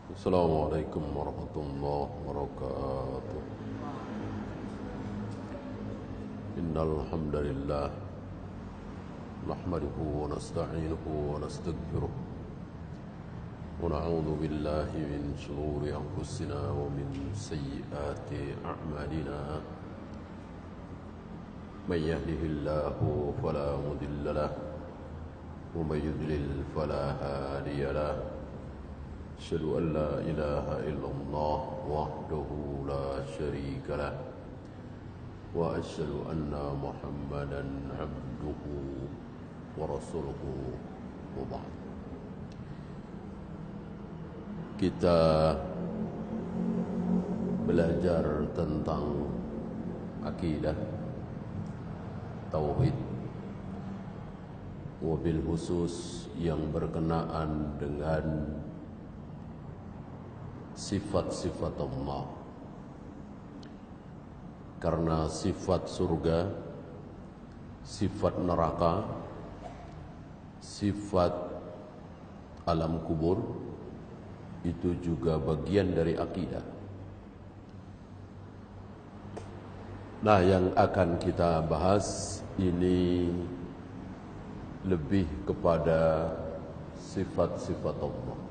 السلام عليكم ورحمة الله وبركاته. إن الحمد لله نحمده ونستعينه ونستغفره ونعوذ بالله من شرور أنفسنا ومن سيئات أعمالنا. من يهده الله فلا مضل له ومن يضلل فلا هادي له. أشهد أن لا إله إلا الله وحده لا شريك له وأشهد أن محمدا عبده ورسوله وبعد. Kita belajar tentang akidah, tauhid, wabil khusus yang berkenaan dengan sifat-sifat Allah. Karena sifat surga, sifat neraka, sifat alam kubur itu juga bagian dari akidah. Nah, yang akan kita bahas ini lebih kepada sifat-sifat Allah.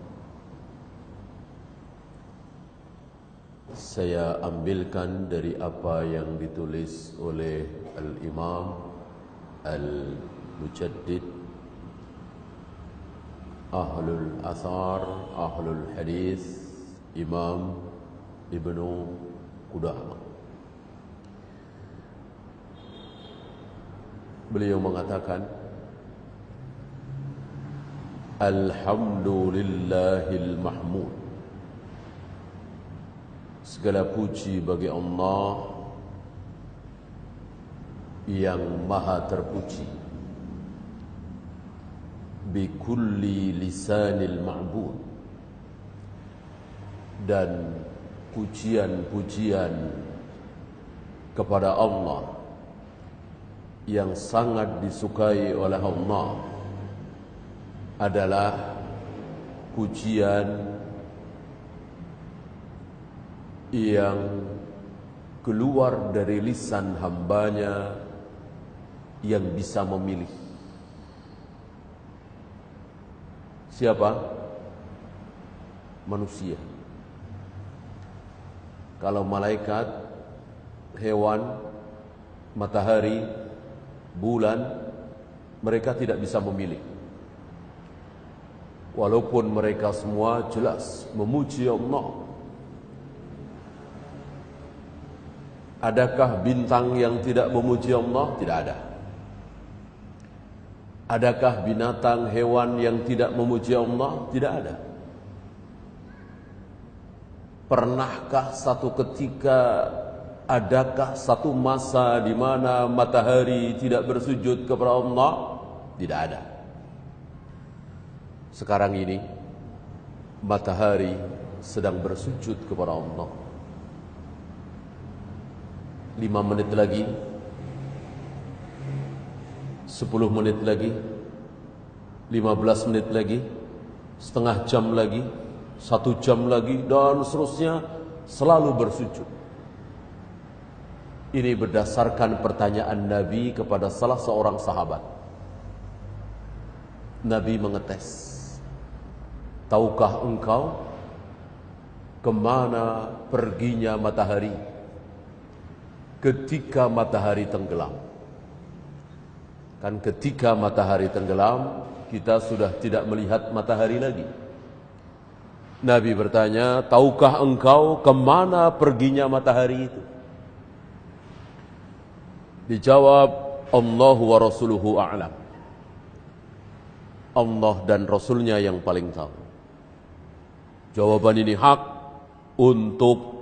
Saya ambilkan dari apa yang ditulis oleh Al-Imam Al-Mujaddid, Ahlul Athar, Ahlul Hadis, Imam Ibnu Qudamah. Beliau mengatakan, Alhamdulillahil Mahmud. Segala puji bagi Allah yang maha terpuji. Bikulli lisanil ma'bud. Dan pujian-pujian kepada Allah yang sangat disukai oleh Allah adalah pujian yang keluar dari lisan hambanya yang bisa memilih. Siapa? Manusia. Kalau malaikat, hewan, matahari, bulan, mereka tidak bisa memilih. Walaupun mereka semua jelas memuji Allah. Adakah bintang yang tidak memuji Allah? Tidak ada. Adakah binatang, hewan yang tidak memuji Allah? Tidak ada. Pernahkah satu ketika, adakah satu masa di mana matahari tidak bersujud kepada Allah? Tidak ada. Sekarang ini matahari sedang bersujud kepada Allah. 5 menit lagi, 10 menit lagi, 15 menit lagi, setengah jam lagi, 1 jam lagi, dan seterusnya selalu bersujud. Ini berdasarkan pertanyaan Nabi kepada salah seorang sahabat. Nabi mengetes, tahukah engkau kemana perginya matahari ketika matahari tenggelam? Kan ketika matahari tenggelam, kita sudah tidak melihat matahari lagi. Nabi bertanya, tahukah engkau kemana perginya matahari itu? Dijawab, Allah wa rasuluhu a'lam. Allah dan Rasulnya yang paling tahu. Jawaban ini hak untuk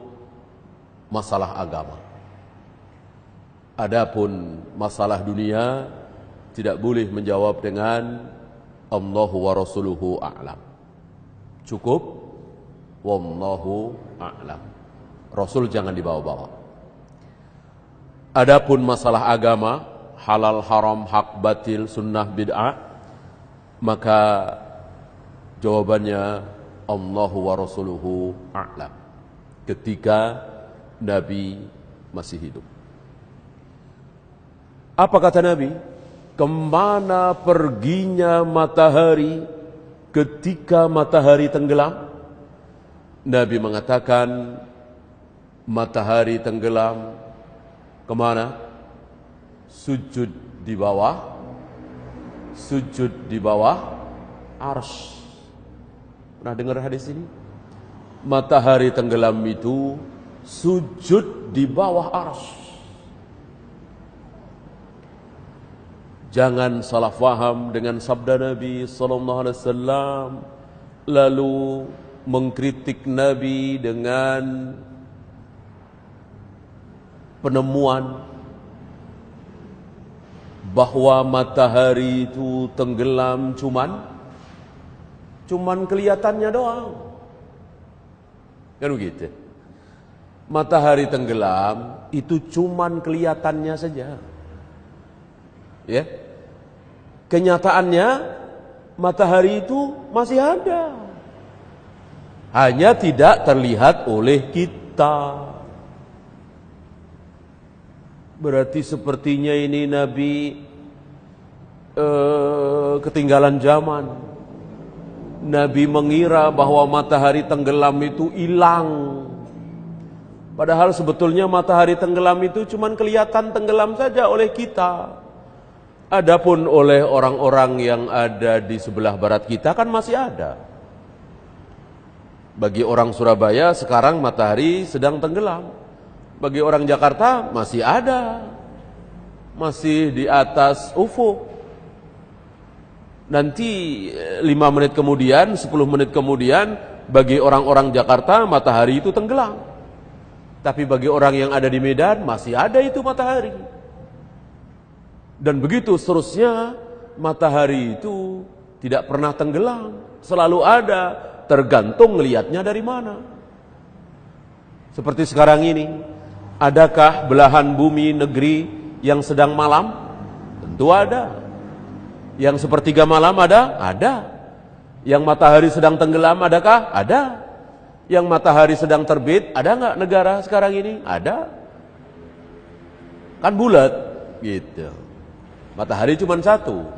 masalah agama. Adapun masalah dunia tidak boleh menjawab dengan Allahu wa rasuluhu a'lam. Cukup wallahu a'lam. Rasul jangan dibawa-bawa. Adapun masalah agama, halal haram, hak batil, sunnah bid'ah, maka jawabannya Allahu wa rasuluhu a'lam. Ketika Nabi masih hidup. Apa kata Nabi? Kemana perginya matahari ketika matahari tenggelam? Nabi mengatakan, matahari tenggelam kemana? Sujud di bawah arsy. Pernah dengar hadis ini? Matahari tenggelam itu sujud di bawah arsy. Jangan salah faham dengan sabda Nabi sallallahu alaihi wasallam lalu mengkritik Nabi dengan penemuan bahwa matahari itu tenggelam cuman kelihatannya doang. Kan begitu. Matahari tenggelam itu cuman kelihatannya saja. Ya. Kenyataannya matahari itu masih ada. Hanya tidak terlihat oleh kita. Berarti sepertinya ini Nabi ketinggalan zaman. Nabi mengira bahwa matahari tenggelam itu hilang. Padahal sebetulnya matahari tenggelam itu cuma kelihatan tenggelam saja oleh kita. Adapun oleh orang-orang yang ada di sebelah barat kita kan masih ada. Bagi orang Surabaya sekarang matahari sedang tenggelam. Bagi orang Jakarta masih ada. Masih di atas ufuk. Nanti 5 menit kemudian, 10 menit kemudian, bagi orang-orang Jakarta matahari itu tenggelam. Tapi bagi orang yang ada di Medan masih ada itu matahari. Dan begitu seterusnya, matahari itu tidak pernah tenggelam, selalu ada, tergantung ngelihatnya dari mana. Seperti sekarang ini, adakah belahan bumi negeri yang sedang malam? Tentu ada. Yang sepertiga malam ada? Ada. Yang matahari sedang tenggelam adakah? Ada. Yang matahari sedang terbit, ada nggak negara sekarang ini? Ada. Kan bulat, gitu. Matahari cuma satu.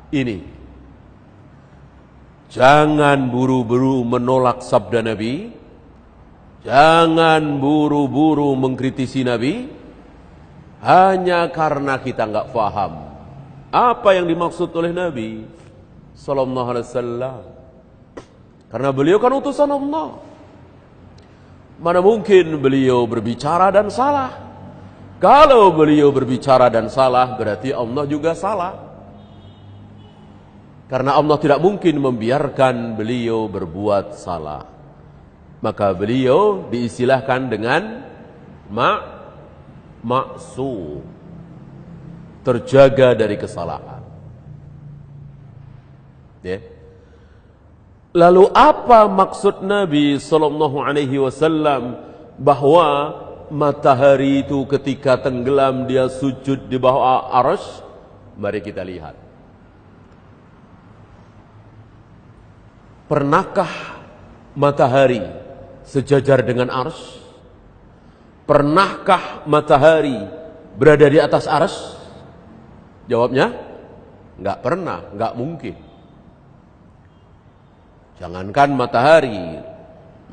Ini. Jangan buru-buru menolak sabda Nabi. Jangan buru-buru mengkritisi Nabi. Hanya karena kita nggak paham apa yang dimaksud oleh Nabi sallallahu alaihi wasallam. Karena beliau kan utusan Allah. Mana mungkin beliau berbicara dan salah? Kalau beliau berbicara dan salah, berarti Allah juga salah. Karena Allah tidak mungkin membiarkan beliau berbuat salah. Maka beliau diistilahkan dengan maksum, terjaga dari kesalahan. Ya. Lalu apa maksud Nabi sallallahu alaihi wasallam bahwa matahari itu ketika tenggelam dia sujud di bawah arsy? Mari kita lihat. Pernahkah matahari sejajar dengan arsy? Pernahkah matahari berada di atas arsy? Jawabnya, enggak pernah, enggak mungkin. Jangankan matahari.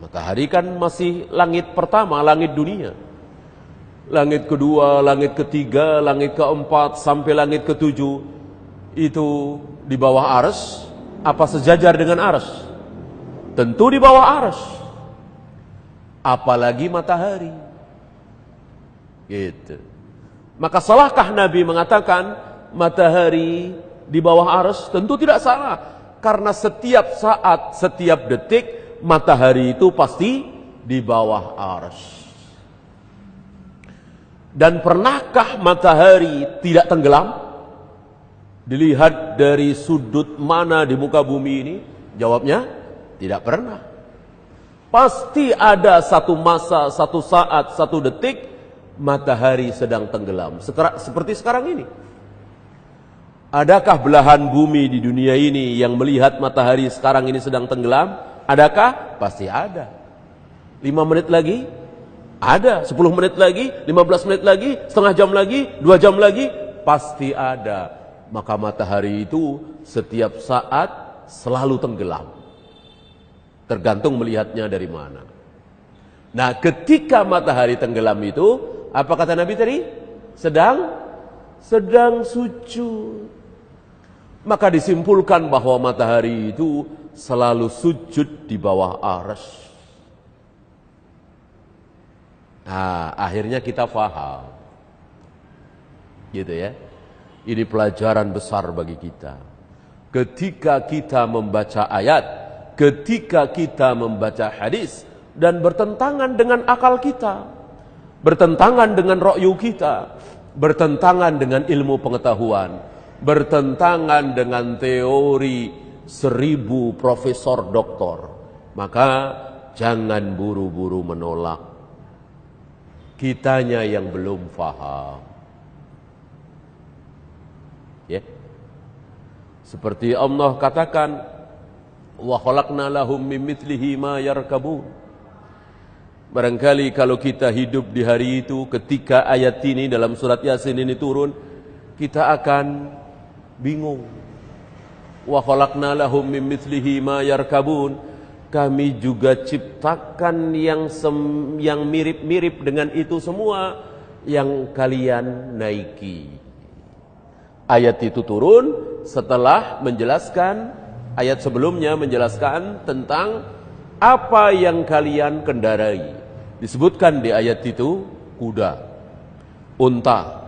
Matahari kan masih langit pertama, langit dunia. Langit kedua, langit ketiga, langit keempat, sampai langit ketujuh. Itu di bawah arsy. Apa sejajar dengan arsy? Tentu di bawah arsy. Apalagi matahari. Gitu. Maka salahkah Nabi mengatakan matahari di bawah arsy? Tentu tidak salah. Karena setiap saat, setiap detik, matahari itu pasti di bawah arsy. Dan pernahkah matahari tidak tenggelam? Dilihat dari sudut mana di muka bumi ini? Jawabnya, tidak pernah. Pasti ada satu masa, satu saat, satu detik, matahari sedang tenggelam. Seperti sekarang ini. Adakah belahan bumi di dunia ini yang melihat matahari sekarang ini sedang tenggelam? Adakah? Pasti ada. 5 menit lagi? Ada. 10 menit lagi? 15 menit lagi? Setengah jam lagi? 2 jam lagi? Pasti ada. Maka matahari itu setiap saat selalu tenggelam. Tergantung melihatnya dari mana. Nah, ketika matahari tenggelam itu, apa kata Nabi tadi? Sedang sujud. Maka disimpulkan bahwa matahari itu selalu sujud di bawah arsy. Nah, akhirnya kita faham. Gitu ya. Ini pelajaran besar bagi kita. Ketika kita membaca ayat, ketika kita membaca hadis, dan bertentangan dengan akal kita, bertentangan dengan ra'yu kita, bertentangan dengan ilmu pengetahuan, bertentangan dengan teori 1000 profesor doktor, maka jangan buru-buru menolak. Kitanya yang belum faham. Ya. Seperti Allah katakan, wa khalaqna lahum min mithlihi ma yarkabun. Barangkali kalau kita hidup di hari itu, ketika ayat ini dalam surat Yasin ini turun, kita akan bingung. Wa khalaqna lahum min mithlihi ma yarkabun. Kami juga ciptakan yang mirip-mirip dengan itu semua yang kalian naiki. Ayat itu turun setelah menjelaskan, ayat sebelumnya menjelaskan tentang apa yang kalian kendarai. Disebutkan di ayat itu kuda, unta,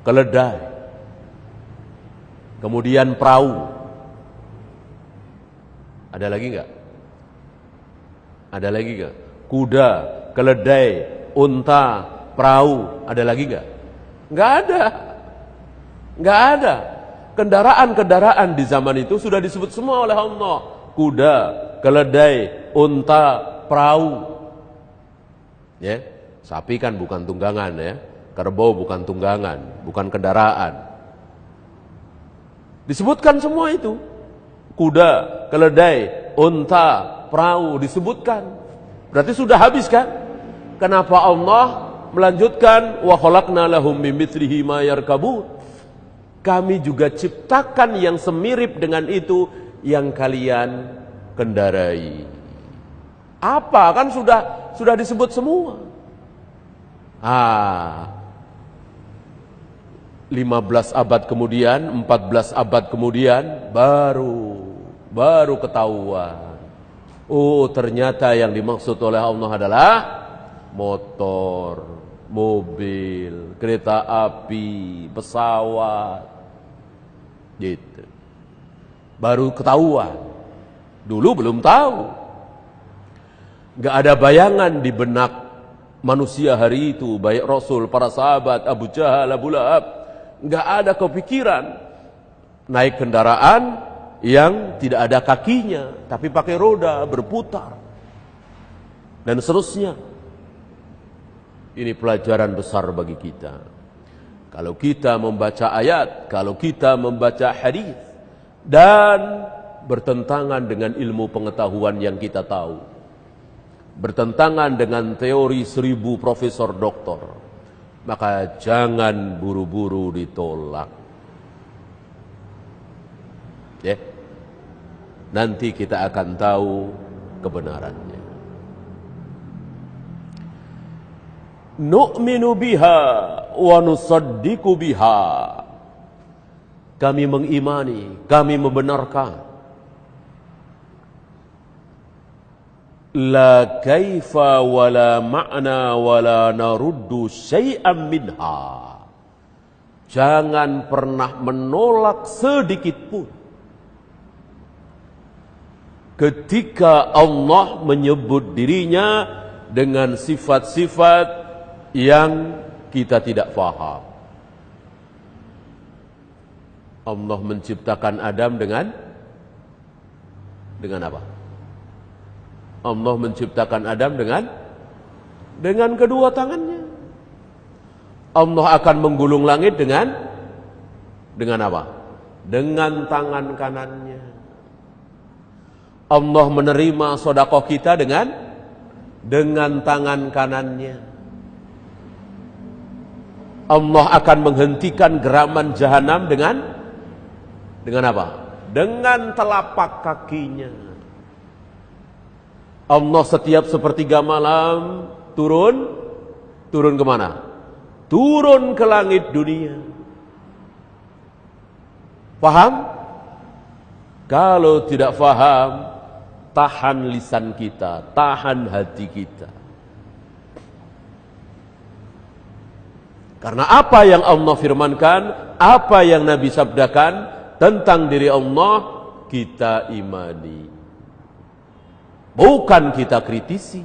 keledai, kemudian perahu. Ada lagi enggak? Ada lagi enggak? Kuda, keledai, unta, perahu. Ada lagi enggak? Enggak ada. Enggak ada. Kendaraan-kendaraan di zaman itu sudah disebut semua oleh Allah. Kuda, keledai, unta, perahu. Ya, sapi kan bukan tunggangan ya. Kerbau bukan tunggangan, bukan kendaraan. Disebutkan semua itu. Kuda, keledai, unta, perahu disebutkan. Berarti sudah habis kan? Kenapa Allah melanjutkan wa khalaqna lahum mimithlihi ma yarkabun? Kami juga ciptakan yang semirip dengan itu yang kalian kendarai. Apa? Kan sudah disebut semua. 15 abad kemudian, 14 abad kemudian baru ketahuan. Oh, ternyata yang dimaksud oleh Allah adalah motor, mobil, kereta api, pesawat. Gitu. Baru ketahuan. Dulu belum tahu. Gak ada bayangan di benak manusia hari itu, baik Rasul, para sahabat, Abu Jahal, Abu Lahab, gak ada kepikiran naik kendaraan yang tidak ada kakinya, tapi pakai roda, berputar, dan seterusnya. Ini pelajaran besar bagi kita. Kalau kita membaca ayat, kalau kita membaca hadis, dan bertentangan dengan ilmu pengetahuan yang kita tahu, bertentangan dengan teori 1000 profesor doktor, maka jangan buru-buru ditolak. Ya, nanti kita akan tahu kebenarannya. Nu'minu biha wa nusaddiqu biha. Kami mengimani, kami membenarkan. La kaifa wa la ma'na wa la naruddu syai'an minha. Jangan pernah menolak sedikit pun. Ketika Allah menyebut dirinya dengan sifat-sifat yang kita tidak faham. Allah menciptakan Adam dengan apa? Allah menciptakan Adam dengan kedua tangannya. Allah akan menggulung langit dengan apa? dengan tangan kanannya. Allah menerima sedekah kita dengan tangan kanannya. Allah akan menghentikan geraman jahanam dengan apa? Dengan telapak kakinya. Allah setiap sepertiga malam turun kemana? Turun ke langit dunia. Paham? Kalau tidak paham, tahan lisan kita, tahan hati kita. Karena apa yang Allah firmankan, apa yang Nabi sabdakan tentang diri Allah, kita imani. Bukan kita kritisi.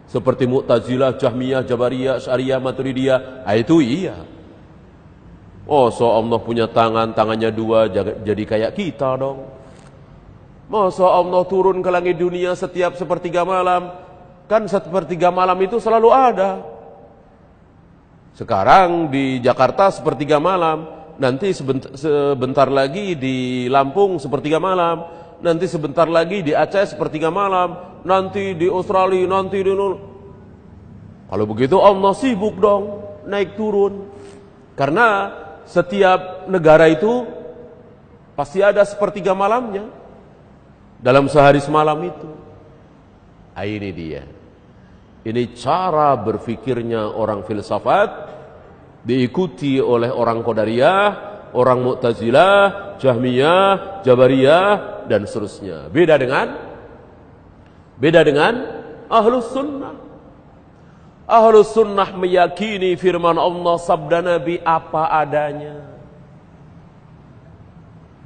Seperti Mu'tazilah, Jahmiyah, Jabariyah, Asy'ariyah, Maturidiyah, itu iya. Oh, so Allah punya tangannya dua, jadi kayak kita dong. Masa Allah turun ke langit dunia setiap sepertiga malam? Kan sepertiga malam itu selalu ada. Sekarang di Jakarta sepertiga malam, nanti sebentar lagi di Lampung sepertiga malam, nanti sebentar lagi di Aceh sepertiga malam, nanti di Australia, nanti di Kalau begitu Allah sibuk dong naik turun. Karena setiap negara itu pasti ada sepertiga malamnya dalam sehari semalam itu. Ini dia. Ini cara berfikirnya orang filsafat, diikuti oleh orang Qadariyah, orang Mu'tazilah, Jahmiyah, Jabariyah, dan seterusnya. Beda dengan Ahlus Sunnah. Ahlus Sunnah meyakini firman Allah, sabda Nabi apa adanya.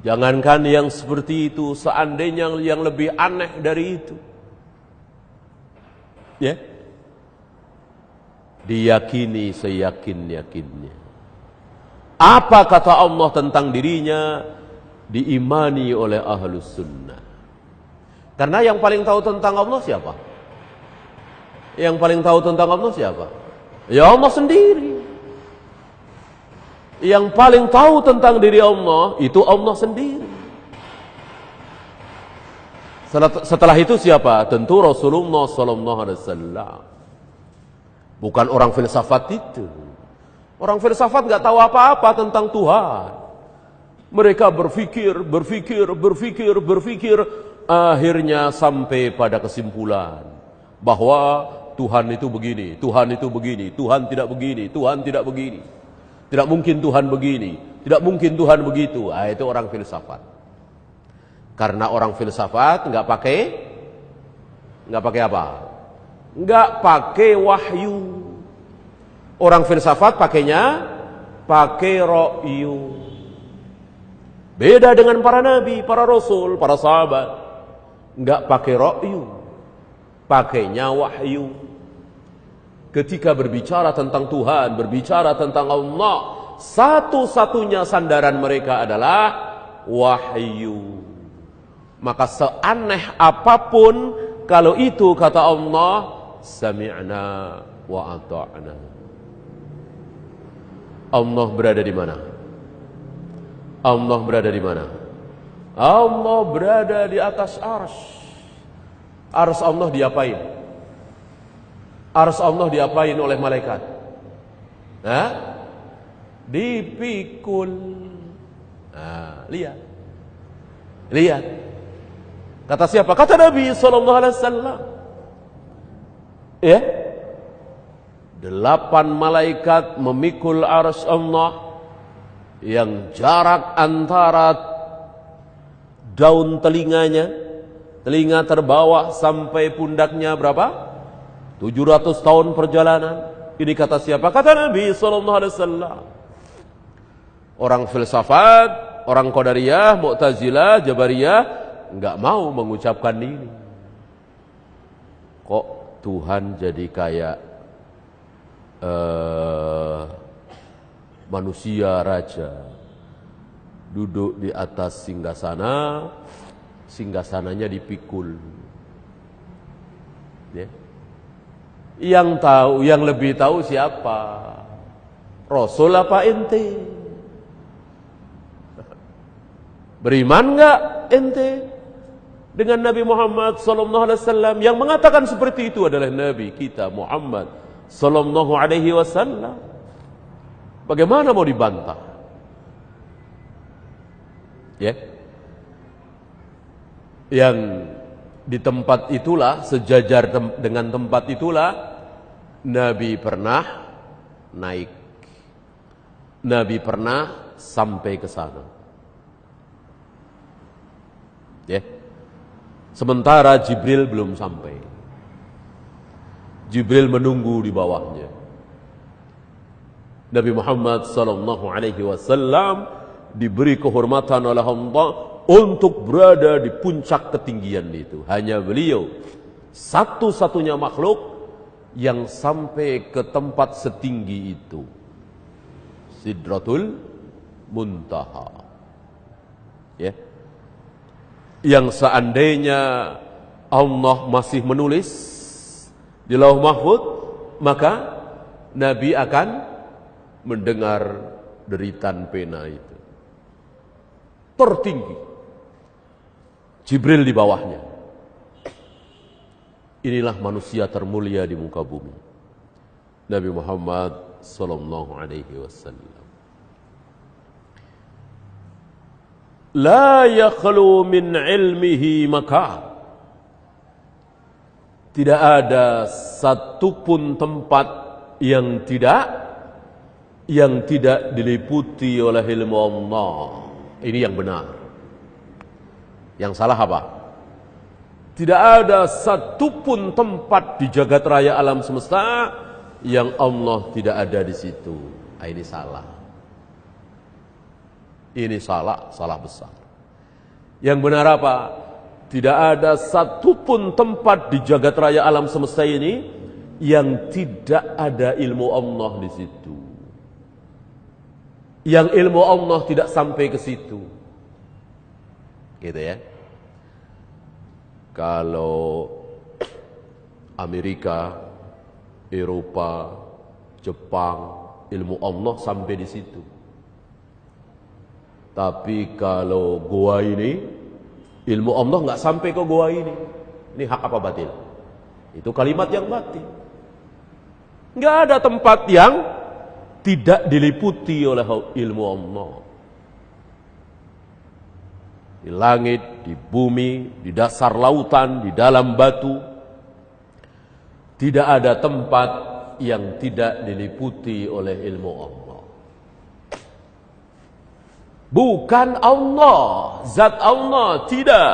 Jangankan yang seperti itu, seandainya yang lebih aneh dari itu, ya, diyakini seyakin-yakinnya. Apa kata Allah tentang dirinya, diimani oleh Ahlus Sunnah. Karena yang paling tahu tentang Allah siapa? Yang paling tahu tentang Allah siapa? Ya Allah sendiri. Yang paling tahu tentang diri Allah itu Allah sendiri. Setelah itu siapa? Tentu Rasulullah SAW. Bukan orang filsafat itu. Orang filsafat nggak tahu apa-apa tentang Tuhan. Mereka berpikir, akhirnya sampai pada kesimpulan bahwa Tuhan itu begini, Tuhan itu begini, Tuhan tidak begini, Tuhan tidak begini. Tidak mungkin Tuhan begini, tidak mungkin Tuhan begitu. Itu orang filsafat. Karena orang filsafat nggak pakai apa? Nggak pakai wahyu. Orang filsafat pakai ra'yu. Beda dengan para nabi, para rasul, para sahabat. Nggak pakai ra'yu. Pakainya wahyu. Ketika berbicara tentang Tuhan, berbicara tentang Allah, satu-satunya sandaran mereka adalah wahyu. Maka seaneh apapun, kalau itu kata Allah, sami'na wa ata'na. Allah berada di mana? Allah berada di mana? Allah berada di atas arsy. Arsy Allah diapain? Arsy Allah diapain oleh malaikat? Dipikul. Lihat. Kata siapa? Kata Nabi SAW. Ya, 8 malaikat memikul arsy Allah yang jarak antara daun telinganya, telinga terbawah sampai pundaknya berapa? 700 tahun perjalanan. Ini kata siapa? Kata Nabi SAW. Orang filsafat, orang Qadariyah, Mu'tazilah, Jabariyah enggak mau mengucapkan ini. Kok Tuhan jadi kayak manusia raja, duduk di atas singgasana, singgasananya dipikul. Ya. Yang lebih tahu siapa? Rasul apa ente? Beriman enggak ente dengan Nabi Muhammad sallallahu alaihi wasallam? Yang mengatakan seperti itu adalah Nabi kita Muhammad sallallahu alaihi wasallam. Bagaimana mau dibantah? Ya. Yang di tempat itulah, sejajar dengan tempat itulah, Nabi pernah naik. Nabi pernah sampai ke sana. Ya. Sementara Jibril belum sampai. Jibril menunggu di bawahnya. Nabi Muhammad sallallahu alaihi wasallam diberi kehormatan oleh Allah untuk berada di puncak ketinggian itu. Hanya beliau satu-satunya makhluk yang sampai ke tempat setinggi itu, Sidratul Muntaha. Ya. Yang seandainya Allah masih menulis di Lauh Mahfuz, maka Nabi akan mendengar deritan pena itu. Tertinggi, Jibril di bawahnya. Inilah manusia termulia di muka bumi, Nabi Muhammad sallallahu alaihi wasallam. La yakhlu min ilmihi makan. Tidak ada satupun tempat yang tidak diliputi oleh ilmu Allah. Ini yang benar. Yang salah apa? Tidak ada satupun tempat di jagat raya alam semesta yang Allah tidak ada di situ. Ini salah. Ini salah besar. Yang benar apa? Tidak ada satupun tempat di jagat raya alam semesta ini yang tidak ada ilmu Allah di situ. Yang ilmu Allah tidak sampai ke situ. Gitu ya. Kalau Amerika, Eropa, Jepang, ilmu Allah sampai di situ. Tapi kalau goa ini, ilmu Allah nggak sampai ke goa ini. Ini hak apa batil? Itu kalimat yang batil. Nggak ada tempat yang tidak diliputi oleh ilmu Allah. Di langit, di bumi, di dasar lautan, di dalam batu. Tidak ada tempat yang tidak diliputi oleh ilmu Allah. Bukan Allah, zat Allah, tidak.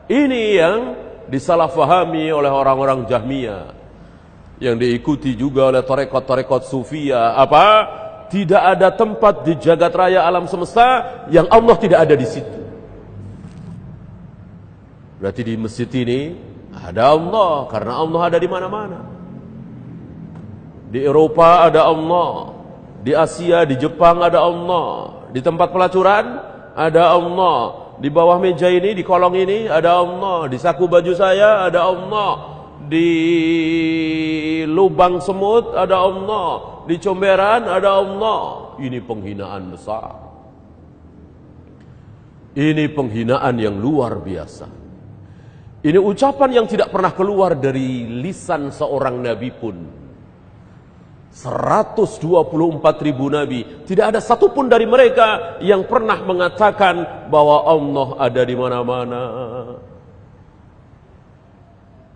Ini yang disalahfahami oleh orang-orang Jahmiyah, yang diikuti juga oleh tarekat-tarekat Sufia. Apa? Tidak ada tempat di jagat raya alam semesta yang Allah tidak ada di situ. Berarti di masjid ini ada Allah, karena Allah ada di mana-mana. Di Eropa ada Allah, di Asia, di Jepang ada Allah. Di tempat pelacuran ada Allah. Di bawah meja ini, di kolong ini ada Allah. Di saku baju saya ada Allah. Di lubang semut ada Allah. Di comberan ada Allah. Ini penghinaan besar. Ini penghinaan yang luar biasa. Ini ucapan yang tidak pernah keluar dari lisan seorang nabi pun. 124.000 nabi, tidak ada satupun dari mereka yang pernah mengatakan bahwa Allah ada di mana-mana.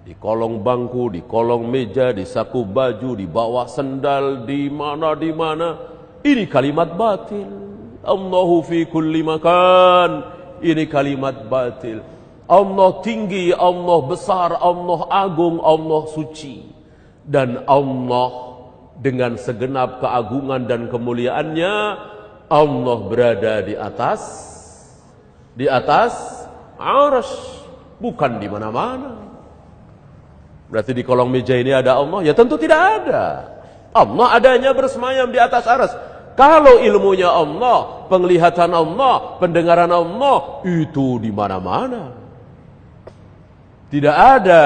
Di kolong bangku, di kolong meja, di saku baju, di bawah sendal, di mana-mana. Ini kalimat batil. Allahu fi kulli makan. Ini kalimat batil. Allah tinggi, Allah besar, Allah agung, Allah suci. Dan Allah dengan segenap keagungan dan kemuliaannya, Allah berada di atas arsy, bukan di mana-mana. Berarti di kolong meja ini ada Allah? Ya tentu tidak ada. Allah adanya bersemayam di atas arsy. Kalau ilmunya Allah, penglihatan Allah, pendengaran Allah, itu di mana-mana. Tidak ada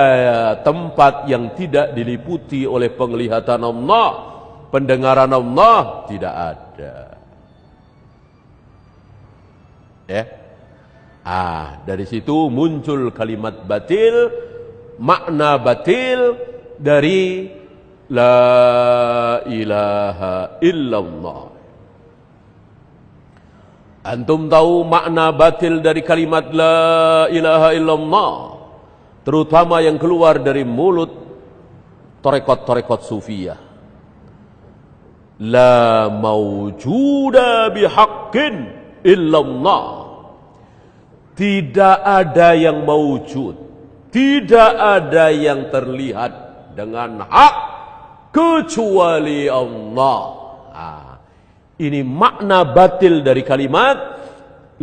tempat yang tidak diliputi oleh penglihatan Allah, pendengaran Allah, tidak ada. Ya. Dari situ muncul kalimat batil, makna batil dari la ilaha illallah. Antum tahu makna batil dari kalimat la ilaha illallah, terutama yang keluar dari mulut tarekat-tarekat sufiyah. La mawjuda bihaqqin illallah. Tidak ada yang mawjud, tidak ada yang terlihat dengan hak kecuali Allah. Ini makna batil dari kalimat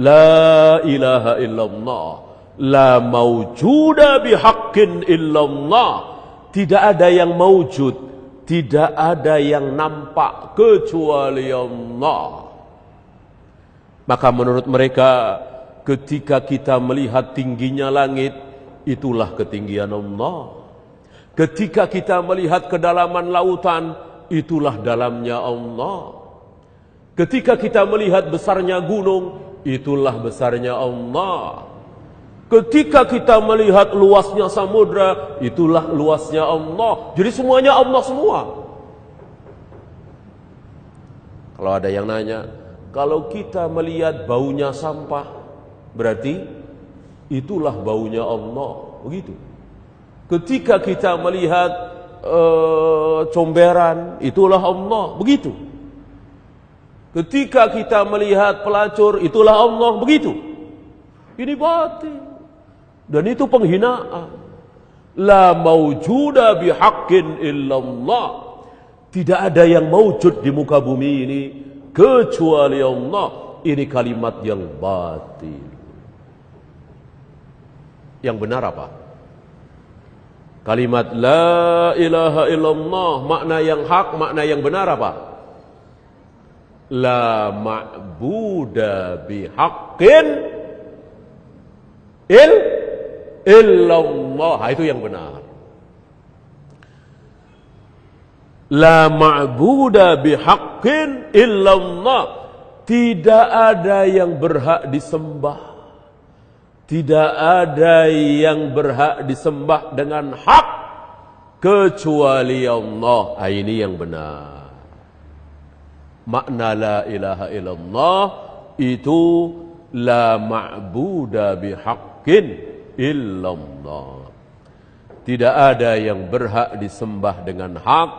la ilaha illallah. La mawjuda bihaqqin illallah. Tidak ada yang mawjud, tidak ada yang nampak kecuali Allah. Maka menurut mereka, ketika kita melihat tingginya langit, itulah ketinggian Allah. Ketika kita melihat kedalaman lautan, itulah dalamnya Allah. Ketika kita melihat besarnya gunung, itulah besarnya Allah. Ketika kita melihat luasnya samudra, itulah luasnya Allah. Jadi semuanya Allah semua. Kalau ada yang nanya, kalau kita melihat baunya sampah, berarti itulah baunya Allah. Begitu. Ketika kita melihat comberan, itulah Allah. Begitu. Ketika kita melihat pelacur, itulah Allah. Begitu. Ini batil. Dan itu penghinaan. La mawjuda bihaqqin illallah. Tidak ada yang mawjud di muka bumi ini kecuali Allah. Ini kalimat yang batil. Yang benar apa? Kalimat la ilaha illallah, makna yang hak, makna yang benar apa? La ma'buda bihaqqin illallah. Itu yang benar. La ma'buda bihaqqin illallah. Tidak ada yang berhak disembah. Tidak ada yang berhak disembah dengan hak kecuali Allah. Ini yang benar. Makna la ilaha illallah itu la ma'buda bihaqqin illallah. Tidak ada yang berhak disembah dengan hak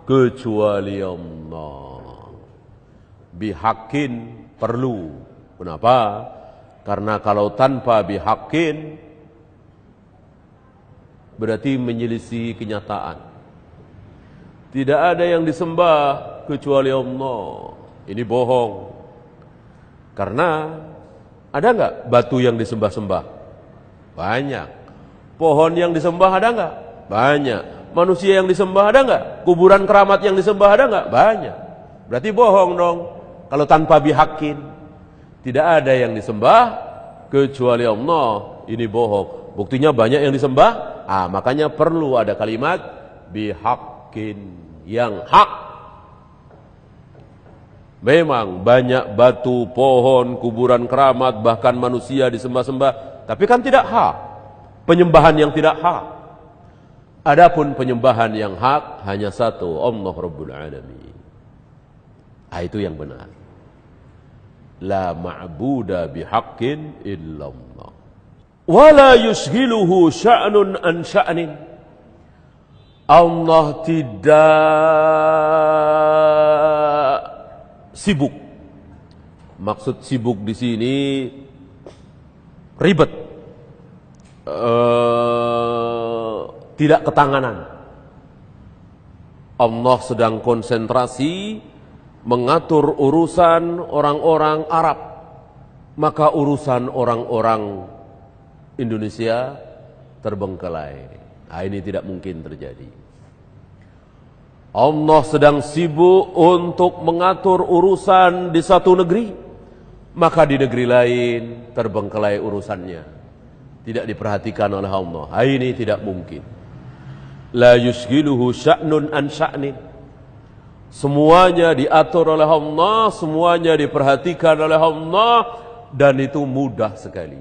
kecuali Allah. Bihaqqin perlu. Kenapa? Karena kalau tanpa bihaqqin berarti menyelisih kenyataan. Tidak ada yang disembah kecuali Allah. Ini bohong. Karena ada enggak batu yang disembah-sembah? Banyak. Pohon yang disembah ada enggak? Banyak. Manusia yang disembah ada enggak? Kuburan keramat yang disembah ada enggak? Banyak. Berarti bohong dong. Kalau tanpa bihaqqin. Tidak ada yang disembah kecuali Allah. Ini bohong. Buktinya banyak yang disembah. Makanya perlu ada kalimat bihaqqin, yang hak. Memang banyak batu, pohon, kuburan keramat, bahkan manusia disembah-sembah. Tapi kan tidak hak. Penyembahan yang tidak hak. Adapun penyembahan yang hak hanya satu, Allah Rabbul Alamin. Itu yang benar. La ma'buda bihaqqin illallah. Wala yushghiluhu sya'nun an sya'nin. Allah tidak sibuk. Maksud sibuk di sini ribet. Tidak ketanganan. Allah sedang konsentrasi mengatur urusan orang-orang Arab, maka urusan orang-orang Indonesia terbengkelai. Ini tidak mungkin terjadi. Allah sedang sibuk untuk mengatur urusan di satu negeri, maka di negeri lain terbengkelai urusannya. Tidak diperhatikan oleh Allah. Ini tidak mungkin. La yushghiluhu sya'nun an sya'nin. Semuanya diatur oleh Allah, semuanya diperhatikan oleh Allah, dan itu mudah sekali.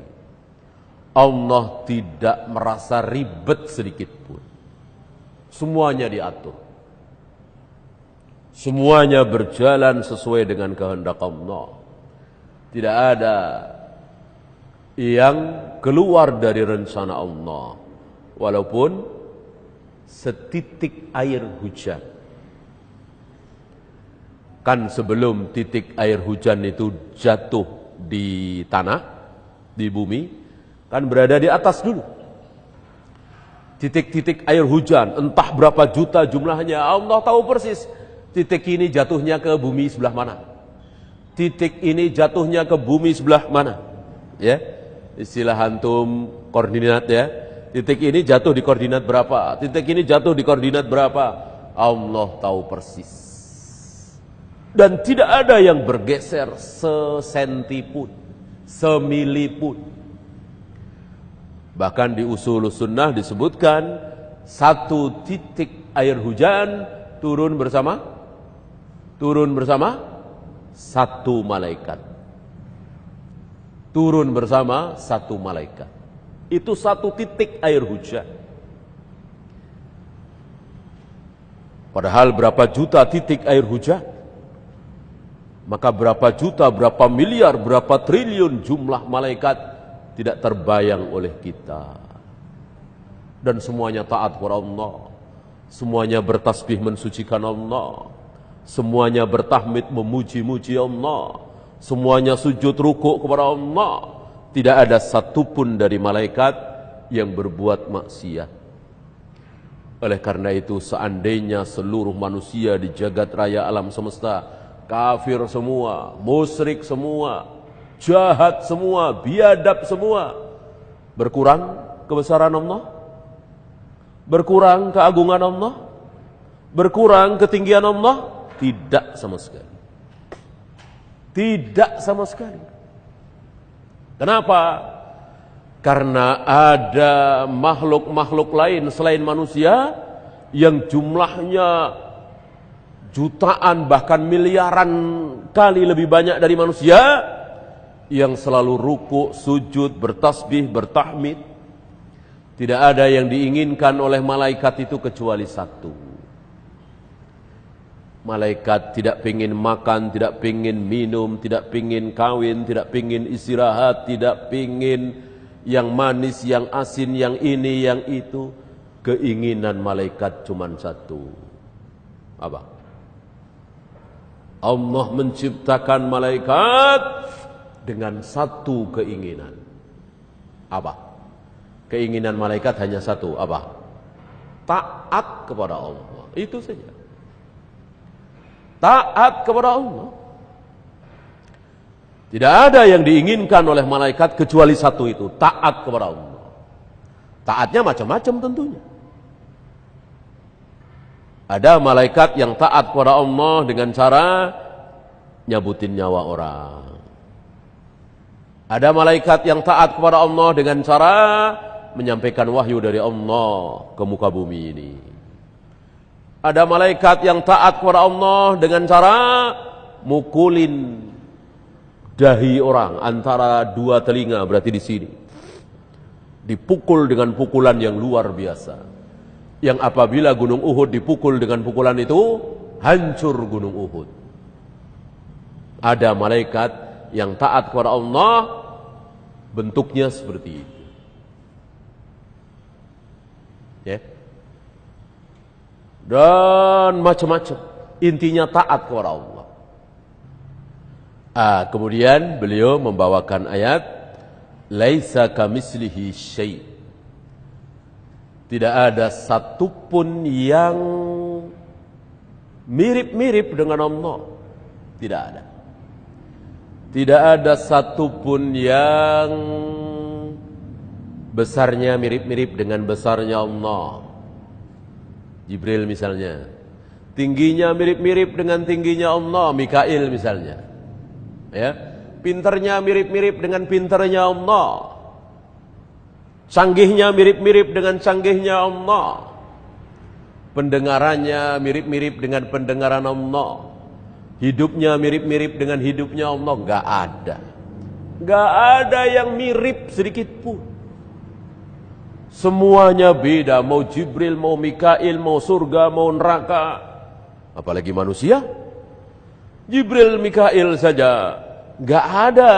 Allah tidak merasa ribet sedikit pun. Semuanya diatur. Semuanya berjalan sesuai dengan kehendak Allah. Tidak ada yang keluar dari rencana Allah. Walaupun setitik air hujan. Kan sebelum titik air hujan itu jatuh di tanah, di bumi, kan berada di atas dulu. Titik-titik air hujan, entah berapa juta jumlahnya, Allah tahu persis. Titik ini jatuhnya ke bumi sebelah mana. Titik ini jatuhnya ke bumi sebelah mana. Ya, istilah antum koordinat ya. Titik ini jatuh di koordinat berapa, titik ini jatuh di koordinat berapa. Allah tahu persis. Dan tidak ada yang bergeser sesenti pun, semili pun. Bahkan di usul sunnah disebutkan satu titik air hujan turun bersama satu malaikat. Turun bersama satu malaikat. Itu satu titik air hujan. Padahal berapa juta titik air hujan? Maka berapa juta, berapa miliar, berapa triliun jumlah malaikat tidak terbayang oleh kita. Dan semuanya taat kepada Allah. Semuanya bertasbih mensucikan Allah. Semuanya bertahmid memuji-muji Allah. Semuanya sujud rukuk kepada Allah. Tidak ada satupun dari malaikat yang berbuat maksiat. Oleh karena itu seandainya seluruh manusia di jagat raya alam semesta kafir semua, musyrik semua, jahat semua, biadab semua, berkurang kebesaran Allah? Berkurang keagungan Allah? Berkurang ketinggian Allah? Tidak sama sekali. Tidak sama sekali. Kenapa? Karena ada makhluk-makhluk lain selain manusia yang jumlahnya jutaan bahkan miliaran kali lebih banyak dari manusia yang selalu rukuk, sujud, bertasbih, bertahmid. Tidak ada yang diinginkan oleh malaikat itu kecuali satu. Malaikat tidak pingin makan, tidak pingin minum, tidak pingin kawin, tidak pingin istirahat, tidak pingin yang manis, yang asin, yang ini, yang itu. Keinginan malaikat cuma satu. Apa? Allah menciptakan malaikat dengan satu keinginan. Apa? Keinginan malaikat hanya satu. Apa? Taat kepada Allah. Itu saja. Taat kepada Allah. Tidak ada yang diinginkan oleh malaikat kecuali satu itu, taat kepada Allah. Taatnya macam-macam tentunya. Ada malaikat yang taat kepada Allah dengan cara nyabutin nyawa orang. Ada malaikat yang taat kepada Allah dengan cara menyampaikan wahyu dari Allah ke muka bumi ini. Ada malaikat yang taat kepada Allah dengan cara mukulin dahi orang antara dua telinga, berarti di sini. Dipukul dengan pukulan yang luar biasa. Yang apabila gunung Uhud dipukul dengan pukulan itu, hancur gunung Uhud. Ada malaikat yang taat kepada Allah, bentuknya seperti itu. Ya. Dan macam-macam. Intinya taat kepada Allah. Kemudian beliau membawakan ayat laisa kamislihi syai'. Tidak ada satupun yang mirip-mirip dengan Allah. Tidak ada. Tidak ada satupun yang besarnya mirip-mirip dengan besarnya Allah. Jibril misalnya, tingginya mirip-mirip dengan tingginya Allah. Mikail misalnya, ya, pinternya mirip-mirip dengan pinternya Allah. Canggihnya mirip-mirip dengan canggihnya Allah. Pendengarannya mirip-mirip dengan pendengaran Allah. Hidupnya mirip-mirip dengan hidupnya Allah. Enggak ada. Enggak ada yang mirip sedikit pun. Semuanya beda, mau Jibril, mau Mikail, mau surga, mau neraka. Apalagi manusia. Jibril, Mikail saja gak ada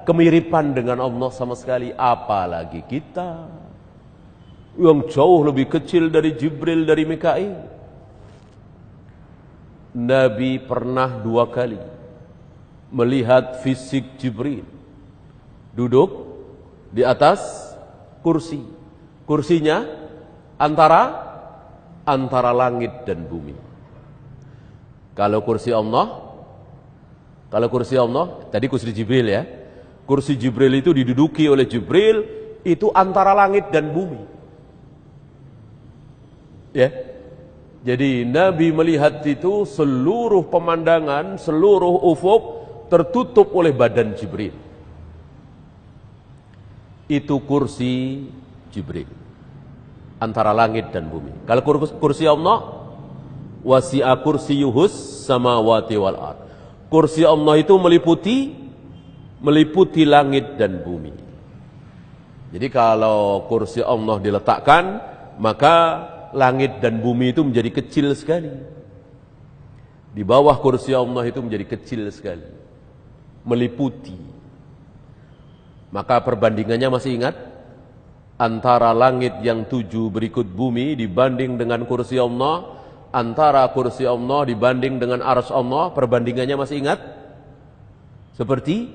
kemiripan dengan Allah sama sekali. Apalagi kita yang jauh lebih kecil dari Jibril, dari Mikail. Nabi pernah 2 kali melihat fisik Jibril duduk di atas kursi. Kursinya antara langit dan bumi. Kalau kursi Allah, tadi kursi Jibril ya. Kursi Jibril itu diduduki oleh Jibril, itu antara langit dan bumi. Ya. Jadi Nabi melihat itu seluruh pemandangan, seluruh ufuk tertutup oleh badan Jibril. Itu kursi Jibril. Antara langit dan bumi. Kalau kursi Allah, wasi'a kursiyuhus samawati wal ard. Kursi Allah itu meliputi langit dan bumi. Jadi kalau kursi Allah diletakkan, maka langit dan bumi itu menjadi kecil sekali. Di bawah kursi Allah itu menjadi kecil sekali. Meliputi. Maka perbandingannya masih ingat? Antara langit yang 7 berikut bumi dibanding dengan kursi Allah, antara kursi Allah dibanding dengan arsy Allah, perbandingannya masih ingat? Seperti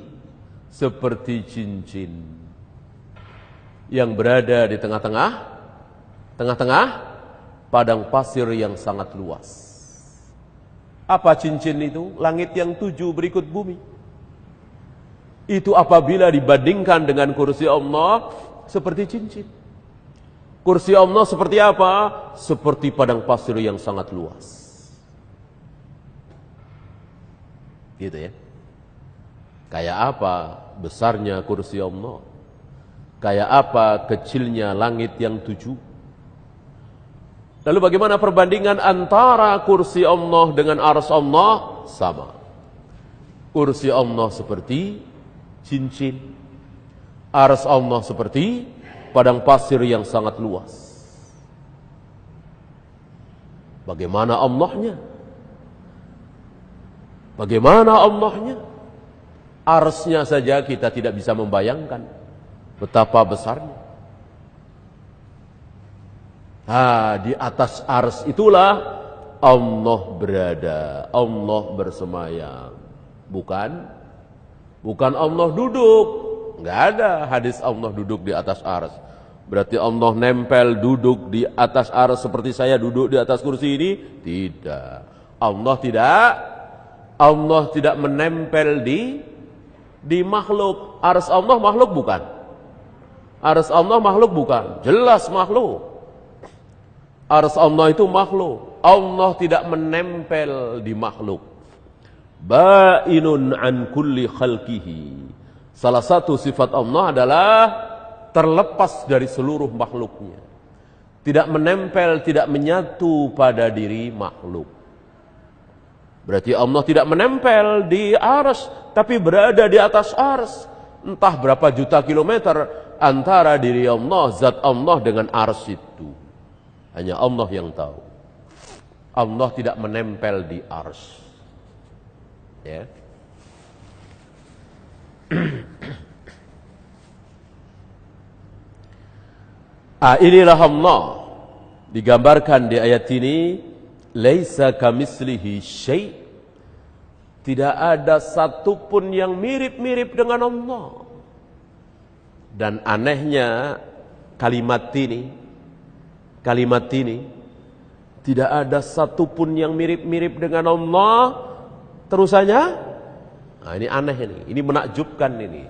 cincin yang berada di tengah-tengah padang pasir yang sangat luas. Apa cincin itu? Langit yang 7 berikut bumi. Itu apabila dibandingkan dengan kursi Allah, seperti cincin. Kursi Allah seperti apa? Seperti padang pasir yang sangat luas. Gitu ya. Kayak apa besarnya kursi Allah? Kayak apa kecilnya langit yang 7? Lalu bagaimana perbandingan antara kursi Allah dengan arsy Allah? Sama. Kursi Allah seperti cincin. Arsy Allah seperti padang pasir yang sangat luas. Bagaimana Allahnya? Arsy-nya saja kita tidak bisa membayangkan betapa besarnya. Di atas arsy itulah Allah berada, Allah bersemayam. Bukan Allah duduk. Enggak ada hadis Allah duduk di atas arsy. Berarti Allah nempel duduk di atas arsy seperti saya duduk di atas kursi ini? Tidak. Allah tidak menempel di makhluk. Arsy Allah makhluk bukan? Arsy Allah makhluk bukan? Jelas makhluk. Arsy Allah itu makhluk. Allah tidak menempel di makhluk. Ba'inun an kulli khalqihi. Salah satu sifat Allah adalah terlepas dari seluruh makhluknya. Tidak menempel, tidak menyatu pada diri makhluk. Berarti Allah tidak menempel di arsy, tapi berada di atas arsy. Entah berapa juta kilometer antara diri Allah, zat Allah dengan arsy itu. Hanya Allah yang tahu. Allah tidak menempel di arsy. Ya. Inilah Allah digambarkan di ayat ini, laisa kamitslihi syai'. Tidak ada satupun yang mirip-mirip dengan Allah. Dan anehnya kalimat ini tidak ada satupun yang mirip-mirip dengan Allah. Terusannya, ini aneh ini menakjubkan ini.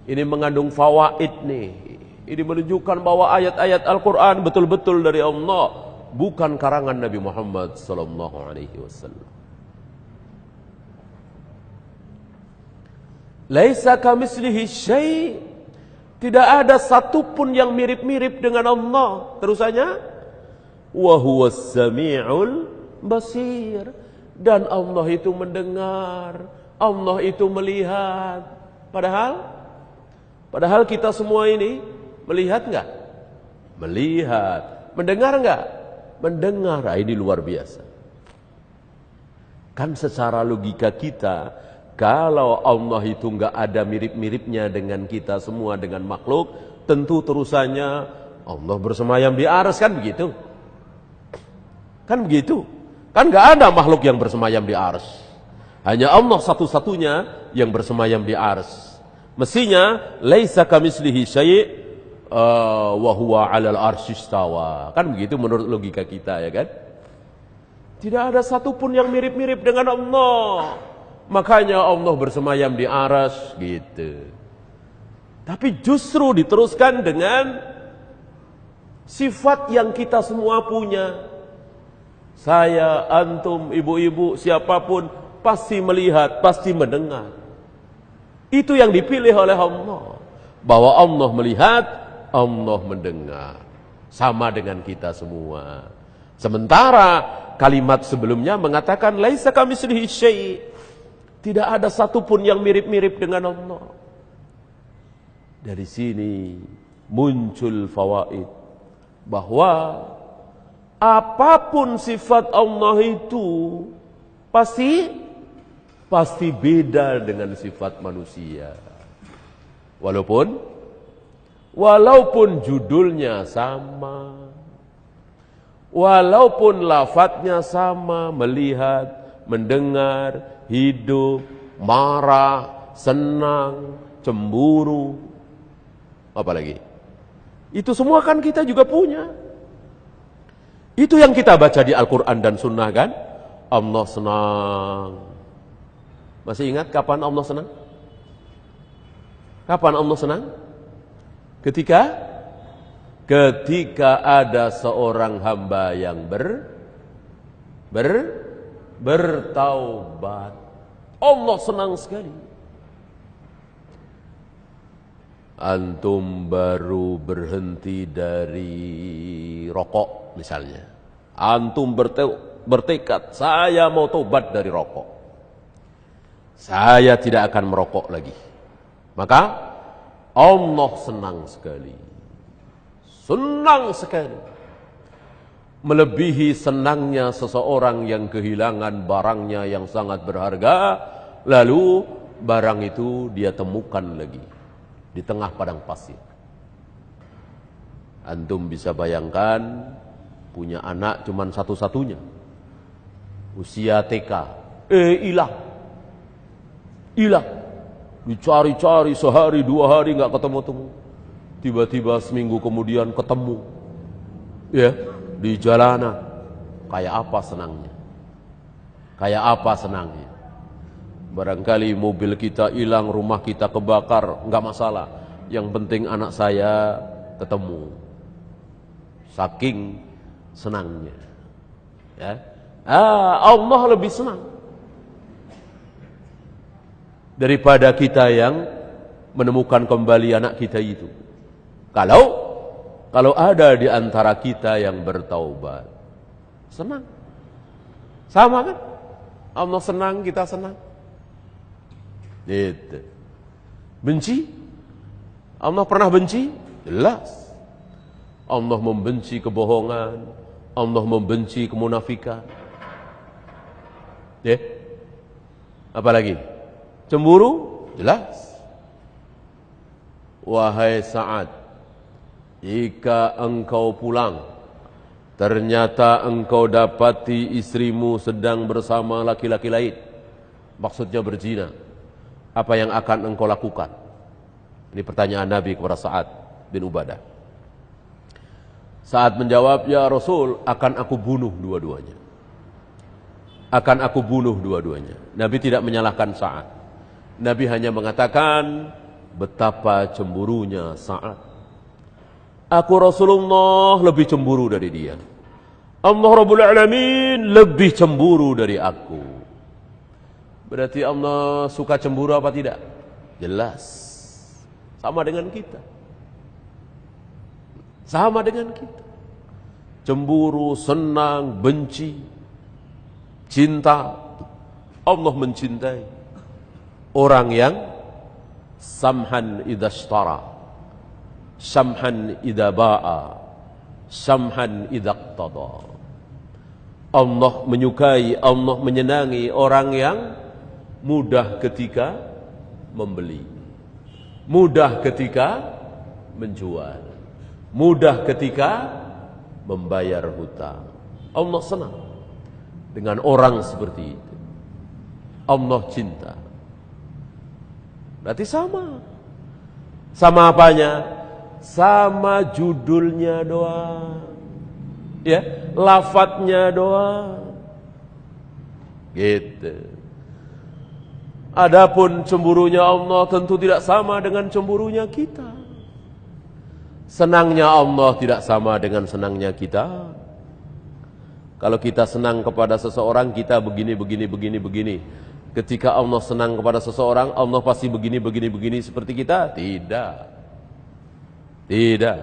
Ini mengandung fawaid nih. Ini menunjukkan bahwa ayat-ayat Al-Quran betul-betul dari Allah, bukan karangan Nabi Muhammad sallallahu alaihi wasallam. Laisa kamitslihi syai'. Tidak ada satupun yang mirip-mirip dengan Allah. Terusannya, wa huwas sami'ul basir. Dan Allah itu mendengar, Allah itu melihat. Padahal kita semua ini melihat enggak? melihat. Mendengar enggak? Mendengar. Ini luar biasa. Kan secara logika kita, kalau Allah itu enggak ada mirip-miripnya dengan kita semua, dengan makhluk, tentu terusannya Allah bersemayam di arsy, kan begitu? Kan begitu? Kan enggak ada makhluk yang bersemayam di arsy. Hanya Allah satu-satunya yang bersemayam di arsy. Mestinya laisa kamitslihi syai' wa huwa 'alal arsy istawa. Kan begitu menurut logika kita, ya kan? Tidak ada satupun yang mirip-mirip dengan Allah. Makanya Allah bersemayam di arsy gitu. Tapi justru diteruskan dengan sifat yang kita semua punya. Saya, antum, ibu-ibu, siapapun pasti melihat, pasti mendengar. Itu yang dipilih oleh Allah. Bahwa Allah melihat, Allah mendengar. Sama dengan kita semua. Sementara kalimat sebelumnya mengatakan laisa kamitslihi syai'. Tidak ada satupun yang mirip-mirip dengan Allah. Dari sini muncul fawaid bahwa apapun sifat Allah itu pasti beda dengan sifat manusia. Walaupun judulnya sama, walaupun lafadznya sama, melihat, mendengar, hidup, marah, senang, cemburu, apalagi. Itu semua kan kita juga punya. Itu yang kita baca di Al-Quran dan Sunnah kan? Allah senang. Masih ingat kapan Allah senang? Kapan Allah senang? Ketika ada seorang hamba yang bertaubat. Allah senang sekali. Antum baru berhenti dari rokok misalnya. Antum bertekad, saya mau tobat dari rokok. Saya tidak akan merokok lagi. Maka Allah senang sekali. Senang sekali. Melebihi senangnya seseorang yang kehilangan barangnya yang sangat berharga, lalu barang itu dia temukan lagi di tengah padang pasir. Antum bisa bayangkan punya anak cuman satu-satunya, usia TK, hilang, dicari-cari sehari dua hari nggak ketemu-temu, tiba-tiba seminggu kemudian ketemu, ya di jalanan. Kayak apa senangnya? Barangkali mobil kita hilang, rumah kita kebakar, enggak masalah. Yang penting anak saya ketemu. Saking senangnya. Ya. Allah lebih senang daripada kita yang menemukan kembali anak kita itu. Kalau ada di antara kita yang bertaubat, senang. Sama kan? Allah senang, kita senang. Gitu. Benci? Allah pernah benci? Jelas. Allah membenci kebohongan, Allah membenci kemunafikan. Ya. Apalagi? Cemburu? Jelas. Wahai Sa'ad, jika engkau pulang, ternyata engkau dapati istrimu sedang bersama laki-laki lain, maksudnya berzina, apa yang akan engkau lakukan? Ini pertanyaan Nabi kepada Sa'ad bin Ubadah. Sa'ad menjawab, ya Rasul, akan aku bunuh dua-duanya. Akan aku bunuh dua-duanya. Nabi tidak menyalahkan Sa'ad. Nabi hanya mengatakan betapa cemburunya Sa'ad. Aku Rasulullah lebih cemburu dari dia. Allah Rabbul Alamin lebih cemburu dari aku. Berarti Allah suka cemburu apa tidak? Jelas. Sama dengan kita. Sama dengan kita. Cemburu, senang, benci, cinta. Allah mencintai orang yang samhan idza ishtara, samhan idza ba'a, samhan idzaqtada. Allah menyukai, Allah menyenangi orang yang mudah ketika membeli, mudah ketika menjual, mudah ketika membayar hutang. Allah senang dengan orang seperti itu. Allah cinta. Berarti sama. Sama apanya? Sama judulnya doang. Ya, lafadznya doang. Gitu. Adapun cemburunya Allah tentu tidak sama dengan cemburunya kita. Senangnya Allah tidak sama dengan senangnya kita. Kalau kita senang kepada seseorang, kita begini. Ketika Allah senang kepada seseorang, Allah pasti begini seperti kita? Tidak. Tidak.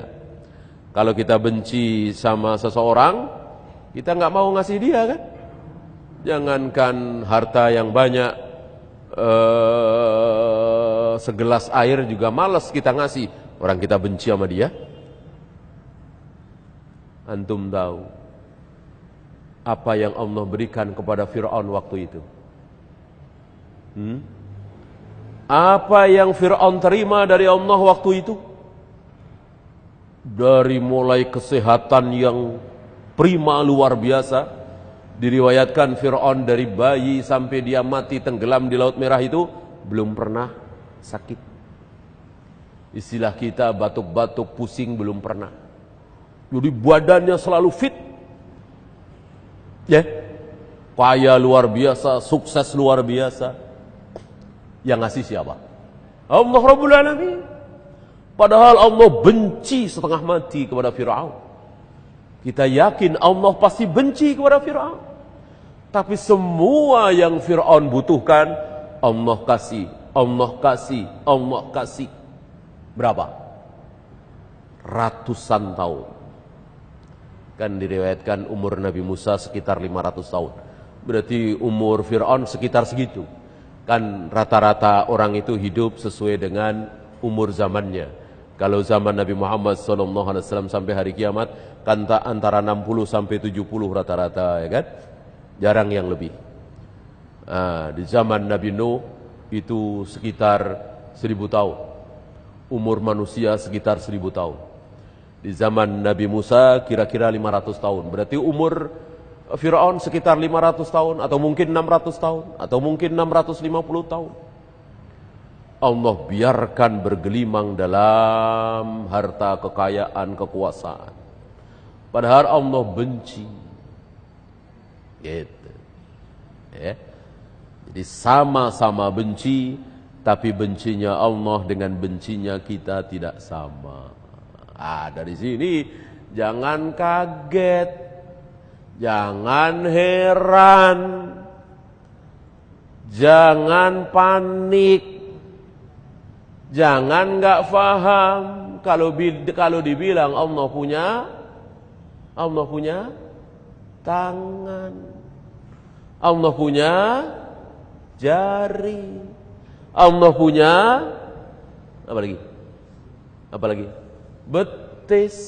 Kalau kita benci sama seseorang, kita nggak mau ngasih dia kan? Jangankan harta yang banyak, segelas air juga malas kita ngasih. Orang kita benci sama dia. Antum tahu apa yang Allah berikan kepada Fir'aun waktu itu? Apa yang Fir'aun terima dari Allah waktu itu? Dari mulai kesehatan yang prima luar biasa. Diriwayatkan Fir'aun dari bayi sampai dia mati tenggelam di Laut Merah itu belum pernah sakit. Istilah kita batuk-batuk pusing belum pernah. Jadi badannya selalu fit. Ya, kaya luar biasa, sukses luar biasa. Yang ngasih siapa? Allah Rabbul Alamin. Padahal Allah benci setengah mati kepada Fir'aun. Kita yakin Allah pasti benci kepada Fir'aun. Tapi semua yang Fir'aun butuhkan, Allah kasih, Allah kasih, Allah kasih. Berapa? Ratusan tahun. Kan diriwayatkan umur Nabi Musa sekitar 500 tahun. Berarti umur Fir'aun sekitar segitu. Kan rata-rata orang itu hidup sesuai dengan umur zamannya. Kalau zaman Nabi Muhammad SAW sampai hari kiamat, kan antara 60 sampai 70 rata-rata, ya kan? Jarang yang lebih. Di zaman Nabi Nuh itu sekitar 1000 tahun. Umur manusia sekitar 1000 tahun. Di zaman Nabi Musa kira-kira 500 tahun. Berarti umur Fir'aun sekitar 500 tahun, atau mungkin 600 tahun, atau mungkin 650 tahun. Allah biarkan bergelimang dalam harta, kekayaan, kekuasaan. Padahal Allah benci. Gitu. Ya. Jadi sama-sama benci, tapi bencinya Allah dengan bencinya kita tidak sama. Dari sini jangan kaget. Jangan heran, jangan panik, jangan nggak faham kalau dibilang Allah punya tangan, Allah punya jari, Allah punya apa lagi? Betis,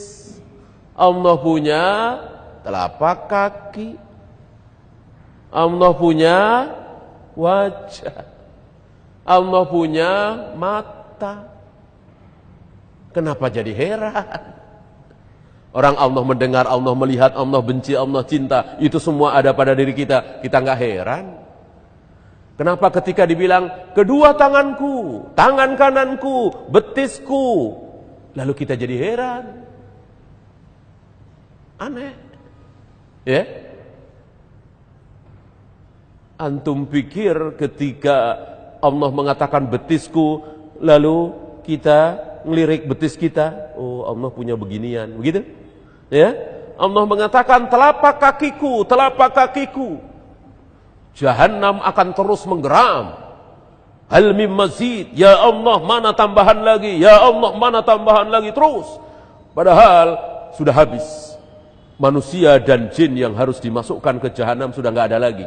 Allah punya telapak kaki, Allah punya wajah, Allah punya mata. Kenapa jadi heran? Orang Allah mendengar, Allah melihat, Allah benci, Allah cinta, itu semua ada pada diri kita. Kita nggak heran. Kenapa ketika dibilang kedua tanganku, tangan kananku, betisku, lalu kita jadi heran? Aneh. Ya, antum pikir ketika Allah mengatakan betisku, lalu kita ngelirik betis kita, oh Allah punya beginian, begitu? Ya, Allah mengatakan telapak kakiku, Jahannam akan terus menggeram. Hal mim mazid, ya Allah mana tambahan lagi, ya Allah mana tambahan lagi, terus. Padahal sudah habis. Manusia dan jin yang harus dimasukkan ke Jahannam sudah nggak ada lagi,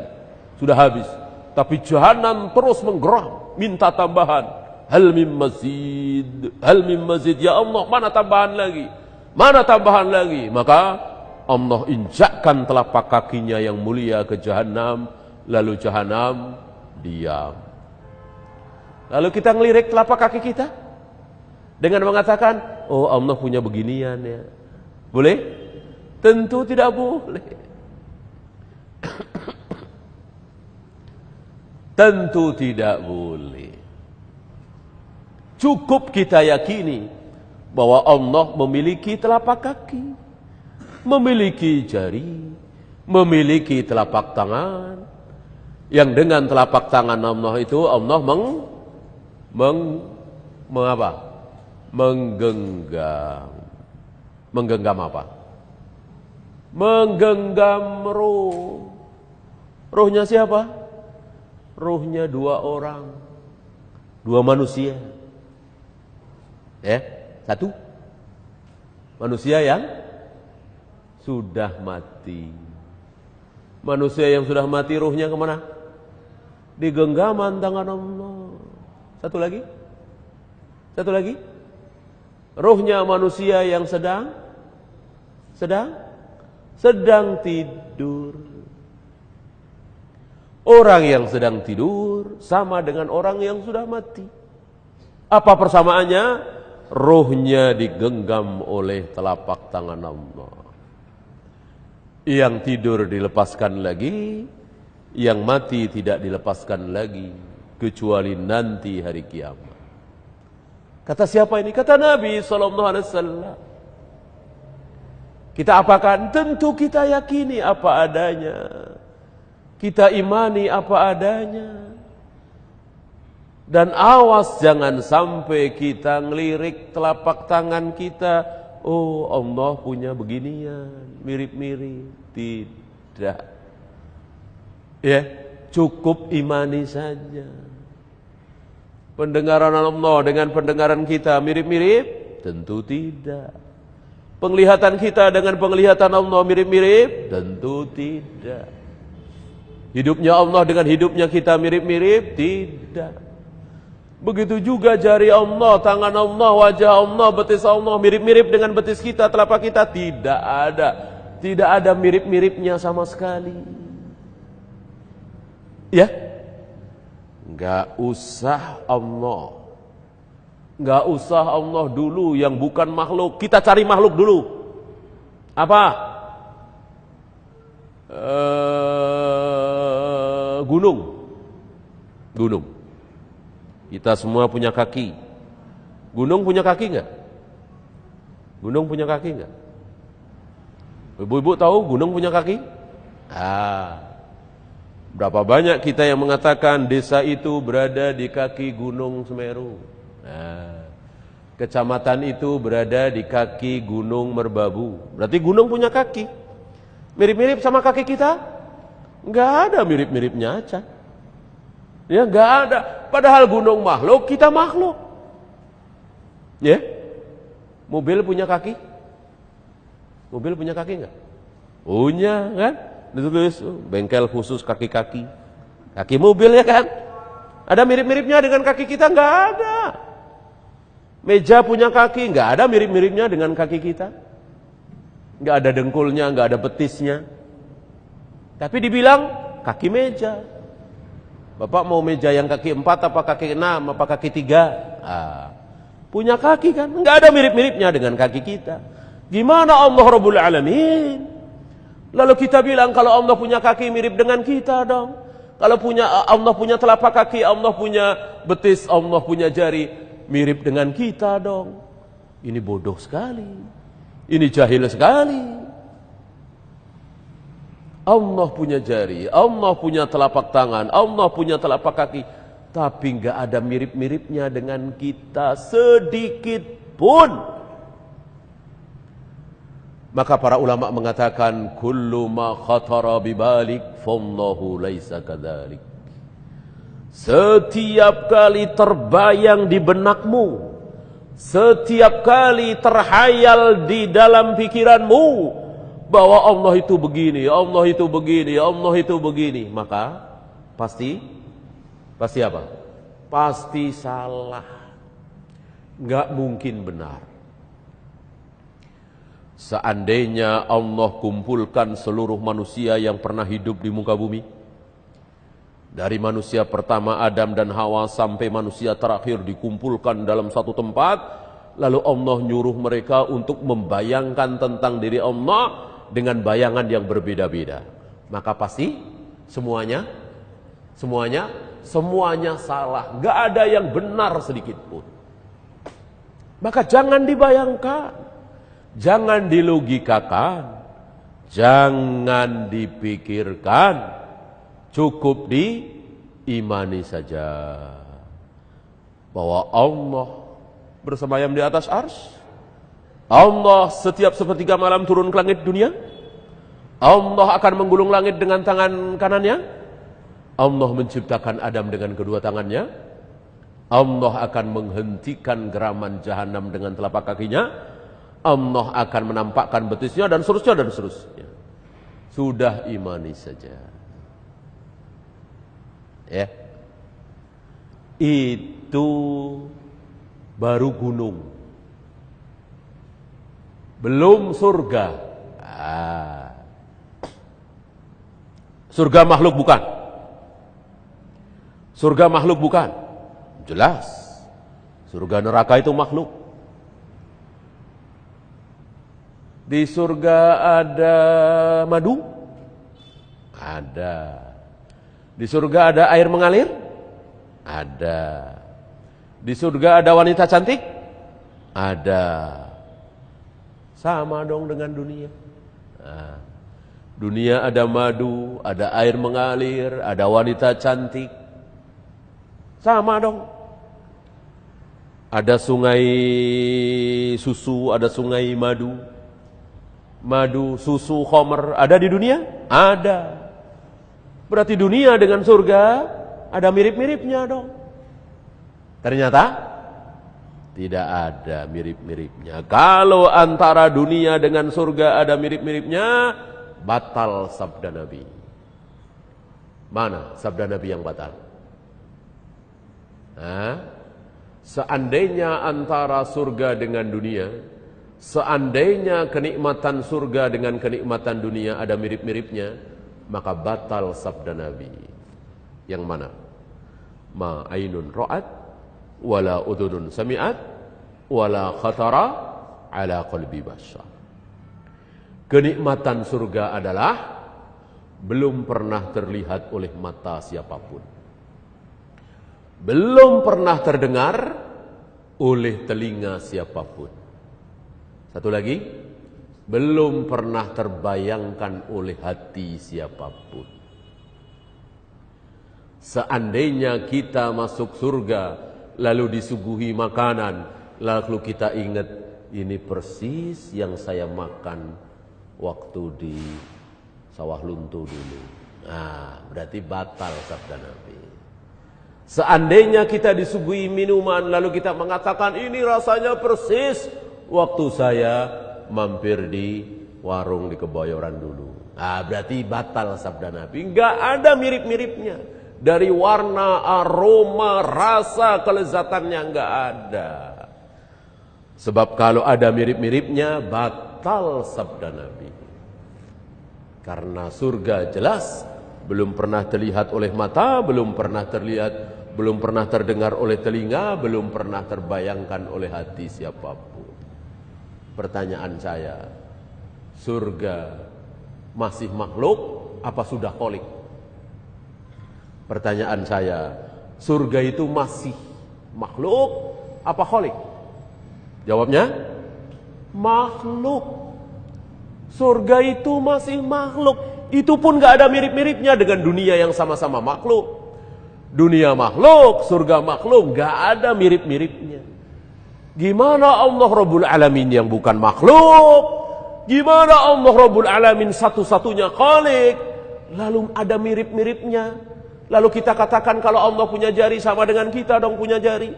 sudah habis. Tapi Jahannam terus menggeram, minta tambahan. Hal mim mazid, ya Allah mana tambahan lagi. Mana tambahan lagi? Maka Allah injakkan telapak kakinya yang mulia ke jahanam, lalu jahanam diam. Lalu kita ngelirik telapak kaki kita dengan mengatakan, oh Allah punya beginian ya. Boleh? Tentu tidak boleh. Tentu tidak boleh. Cukup kita yakini bahwa Allah memiliki telapak kaki, memiliki jari, memiliki telapak tangan, yang dengan telapak tangan Allah itu Allah menggenggam. Menggenggam apa? Menggenggam roh. Rohnya siapa? Rohnya dua orang, dua manusia. Satu manusia yang sudah mati. Manusia yang sudah mati rohnya kemana? Di genggaman tangan Allah. Satu lagi. Rohnya manusia yang sedang tidur. Orang yang sedang tidur sama dengan orang yang sudah mati. Apa persamaannya? Rohnya digenggam oleh telapak tangan Allah. Yang tidur dilepaskan lagi, yang mati tidak dilepaskan lagi, kecuali nanti hari kiamat. Kata siapa ini? Kata Nabi SAW. Kita apakan? Tentu kita yakini apa adanya. Kita imani apa adanya. Dan awas jangan sampai kita ngelirik telapak tangan kita. Oh Allah punya beginian, mirip-mirip. Tidak. Ya, cukup imani saja. Pendengaran Allah dengan pendengaran kita mirip-mirip? Tentu tidak. Penglihatan kita dengan penglihatan Allah mirip-mirip? Tentu tidak. Hidupnya Allah dengan hidupnya kita mirip-mirip? Tidak. Begitu juga jari Allah, tangan Allah, wajah Allah, betis Allah mirip-mirip dengan betis kita, telapak kita? Tidak ada. Tidak ada mirip-miripnya sama sekali. Ya? Enggak usah Allah. Enggak usah Allah dulu yang bukan makhluk. Kita cari makhluk dulu. Apa? Gunung. Kita semua punya kaki. Gunung punya kaki enggak? Gunung punya kaki enggak? Ibu-ibu tahu gunung punya kaki? Berapa banyak kita yang mengatakan desa itu berada di kaki Gunung Semeru. Kecamatan itu berada di kaki Gunung Merbabu. Berarti gunung punya kaki. Mirip-mirip sama kaki kita? Enggak ada mirip-miripnya aja. Ya, enggak ada. Padahal gunung makhluk, kita makhluk. Ya? Mobil punya kaki? Mobil punya kaki enggak? Punya, kan? Ditulis bengkel khusus kaki-kaki. Kaki mobil ya kan? Ada mirip-miripnya dengan kaki kita? Enggak ada. Meja punya kaki? Enggak ada mirip-miripnya dengan kaki kita. Enggak ada dengkulnya, enggak ada betisnya. Tapi dibilang kaki meja. Bapak mau meja yang kaki 4 apa kaki 6 apa kaki 3? Punya kaki kan? Enggak ada mirip-miripnya dengan kaki kita. Gimana Allah Rabbul Alamin? Lalu kita bilang kalau Allah punya kaki mirip dengan kita dong. Kalau Allah punya telapak kaki, Allah punya betis, Allah punya jari, mirip dengan kita dong. Ini bodoh sekali. Ini jahil sekali. Allah punya jari, Allah punya telapak tangan, Allah punya telapak kaki, tapi enggak ada mirip-miripnya dengan kita sedikit pun. Maka para ulama mengatakan kullu ma khatara bibalik fallahu laisa kadzalik. Setiap kali terbayang di benakmu, setiap kali terhayal di dalam pikiranmu bahwa Allah itu begini, Allah itu begini, Allah itu begini, maka pasti apa? Pasti salah. Enggak mungkin benar. Seandainya Allah kumpulkan seluruh manusia yang pernah hidup di muka bumi, dari manusia pertama Adam dan Hawa sampai manusia terakhir dikumpulkan dalam satu tempat, lalu Allah nyuruh mereka untuk membayangkan tentang diri Allah dengan bayangan yang berbeda-beda, maka pasti semuanya salah, gak ada yang benar sedikit pun. Maka jangan dibayangkan, jangan dilogikakan, jangan dipikirkan, cukup diimani saja bahwa Allah bersemayam di atas arsy. Allah setiap sepertiga malam turun ke langit dunia. Allah akan menggulung langit dengan tangan kanannya. Allah menciptakan Adam dengan kedua tangannya. Allah akan menghentikan geraman jahanam dengan telapak kakinya. Allah akan menampakkan betisnya dan seterusnya. Sudah imani saja. Ya. Itu baru gunung. Belum surga. Surga makhluk bukan. Surga makhluk bukan. Jelas. Surga neraka itu makhluk. Di surga ada madu? Ada. Di surga ada air mengalir? Ada. Di surga ada wanita cantik? Ada. Sama dong dengan dunia. Nah, dunia ada madu, ada air mengalir, ada wanita cantik. Sama dong. Ada sungai susu, ada sungai madu. Madu, susu, khamr ada di dunia? Ada. Berarti dunia dengan surga ada mirip-miripnya dong. Ternyata tidak ada mirip-miripnya. Kalau antara dunia dengan surga ada mirip-miripnya, batal sabda Nabi. Mana sabda Nabi yang batal? Seandainya antara surga dengan dunia, seandainya kenikmatan surga dengan kenikmatan dunia ada mirip-miripnya, maka batal sabda Nabi. Yang mana? Ma ainun ra'at wala udhunun sami'at wala khatara ala qalbi bashar. Kenikmatan surga adalah belum pernah terlihat oleh mata siapapun, belum pernah terdengar oleh telinga siapapun. Satu lagi, belum pernah terbayangkan oleh hati siapapun. Seandainya kita masuk surga, lalu disuguhi makanan, lalu kita ingat, ini persis yang saya makan waktu di Sawah Lunto dulu. Berarti batal sabda Nabi. Seandainya kita disuguhi minuman, lalu kita mengatakan, ini rasanya persis waktu saya mampir di warung di Kebayoran dulu. Berarti batal sabda Nabi. Enggak ada mirip-miripnya. Dari warna, aroma, rasa, kelezatannya enggak ada. Sebab kalau ada mirip-miripnya, batal sabda Nabi. Karena surga jelas belum pernah terlihat oleh mata, belum pernah terlihat, belum pernah terdengar oleh telinga, belum pernah terbayangkan oleh hati siapapun. Pertanyaan saya, surga masih makhluk apa sudah kholik? Pertanyaan saya, surga itu masih makhluk apa kholik? Jawabnya, makhluk. Surga itu masih makhluk. Itu pun gak ada mirip-miripnya dengan dunia yang sama-sama makhluk. Dunia makhluk, surga makhluk, gak ada mirip-miripnya. Gimana Allah Rabbul Alamin yang bukan makhluk? Gimana Allah Rabbul Alamin satu-satunya khalik? Lalu ada mirip-miripnya. Lalu kita katakan kalau Allah punya jari sama dengan kita dong punya jari.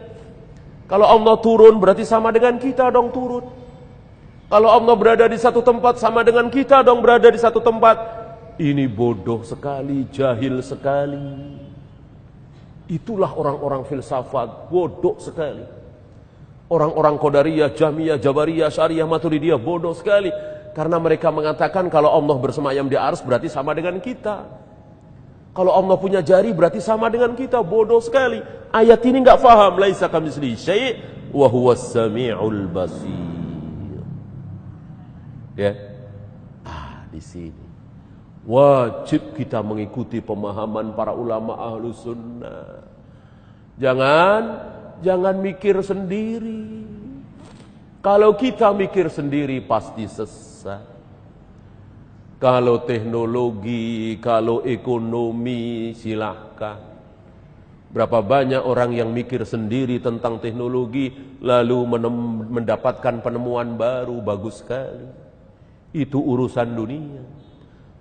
Kalau Allah turun berarti sama dengan kita dong turun. Kalau Allah berada di satu tempat sama dengan kita dong berada di satu tempat. Ini bodoh sekali, jahil sekali. Itulah orang-orang filsafat, bodoh sekali. Orang-orang Qadariyah, Jahmiyah, Jabariyah, Syariah, Maturidiyah bodoh sekali. Karena mereka mengatakan kalau Allah bersemayam di arsy berarti sama dengan kita. Kalau Allah punya jari berarti sama dengan kita. Bodoh sekali. Ayat ini enggak faham. Laisa kamitslihi syai' wa huwas samiul basir. Ya. Di sini wajib kita mengikuti pemahaman para ulama ahlu sunnah. Jangan mikir sendiri. Kalau kita mikir sendiri pasti sesat. Kalau teknologi, kalau ekonomi, silahkan. Berapa banyak orang yang mikir sendiri tentang teknologi lalu mendapatkan penemuan baru, bagus sekali. Itu urusan dunia.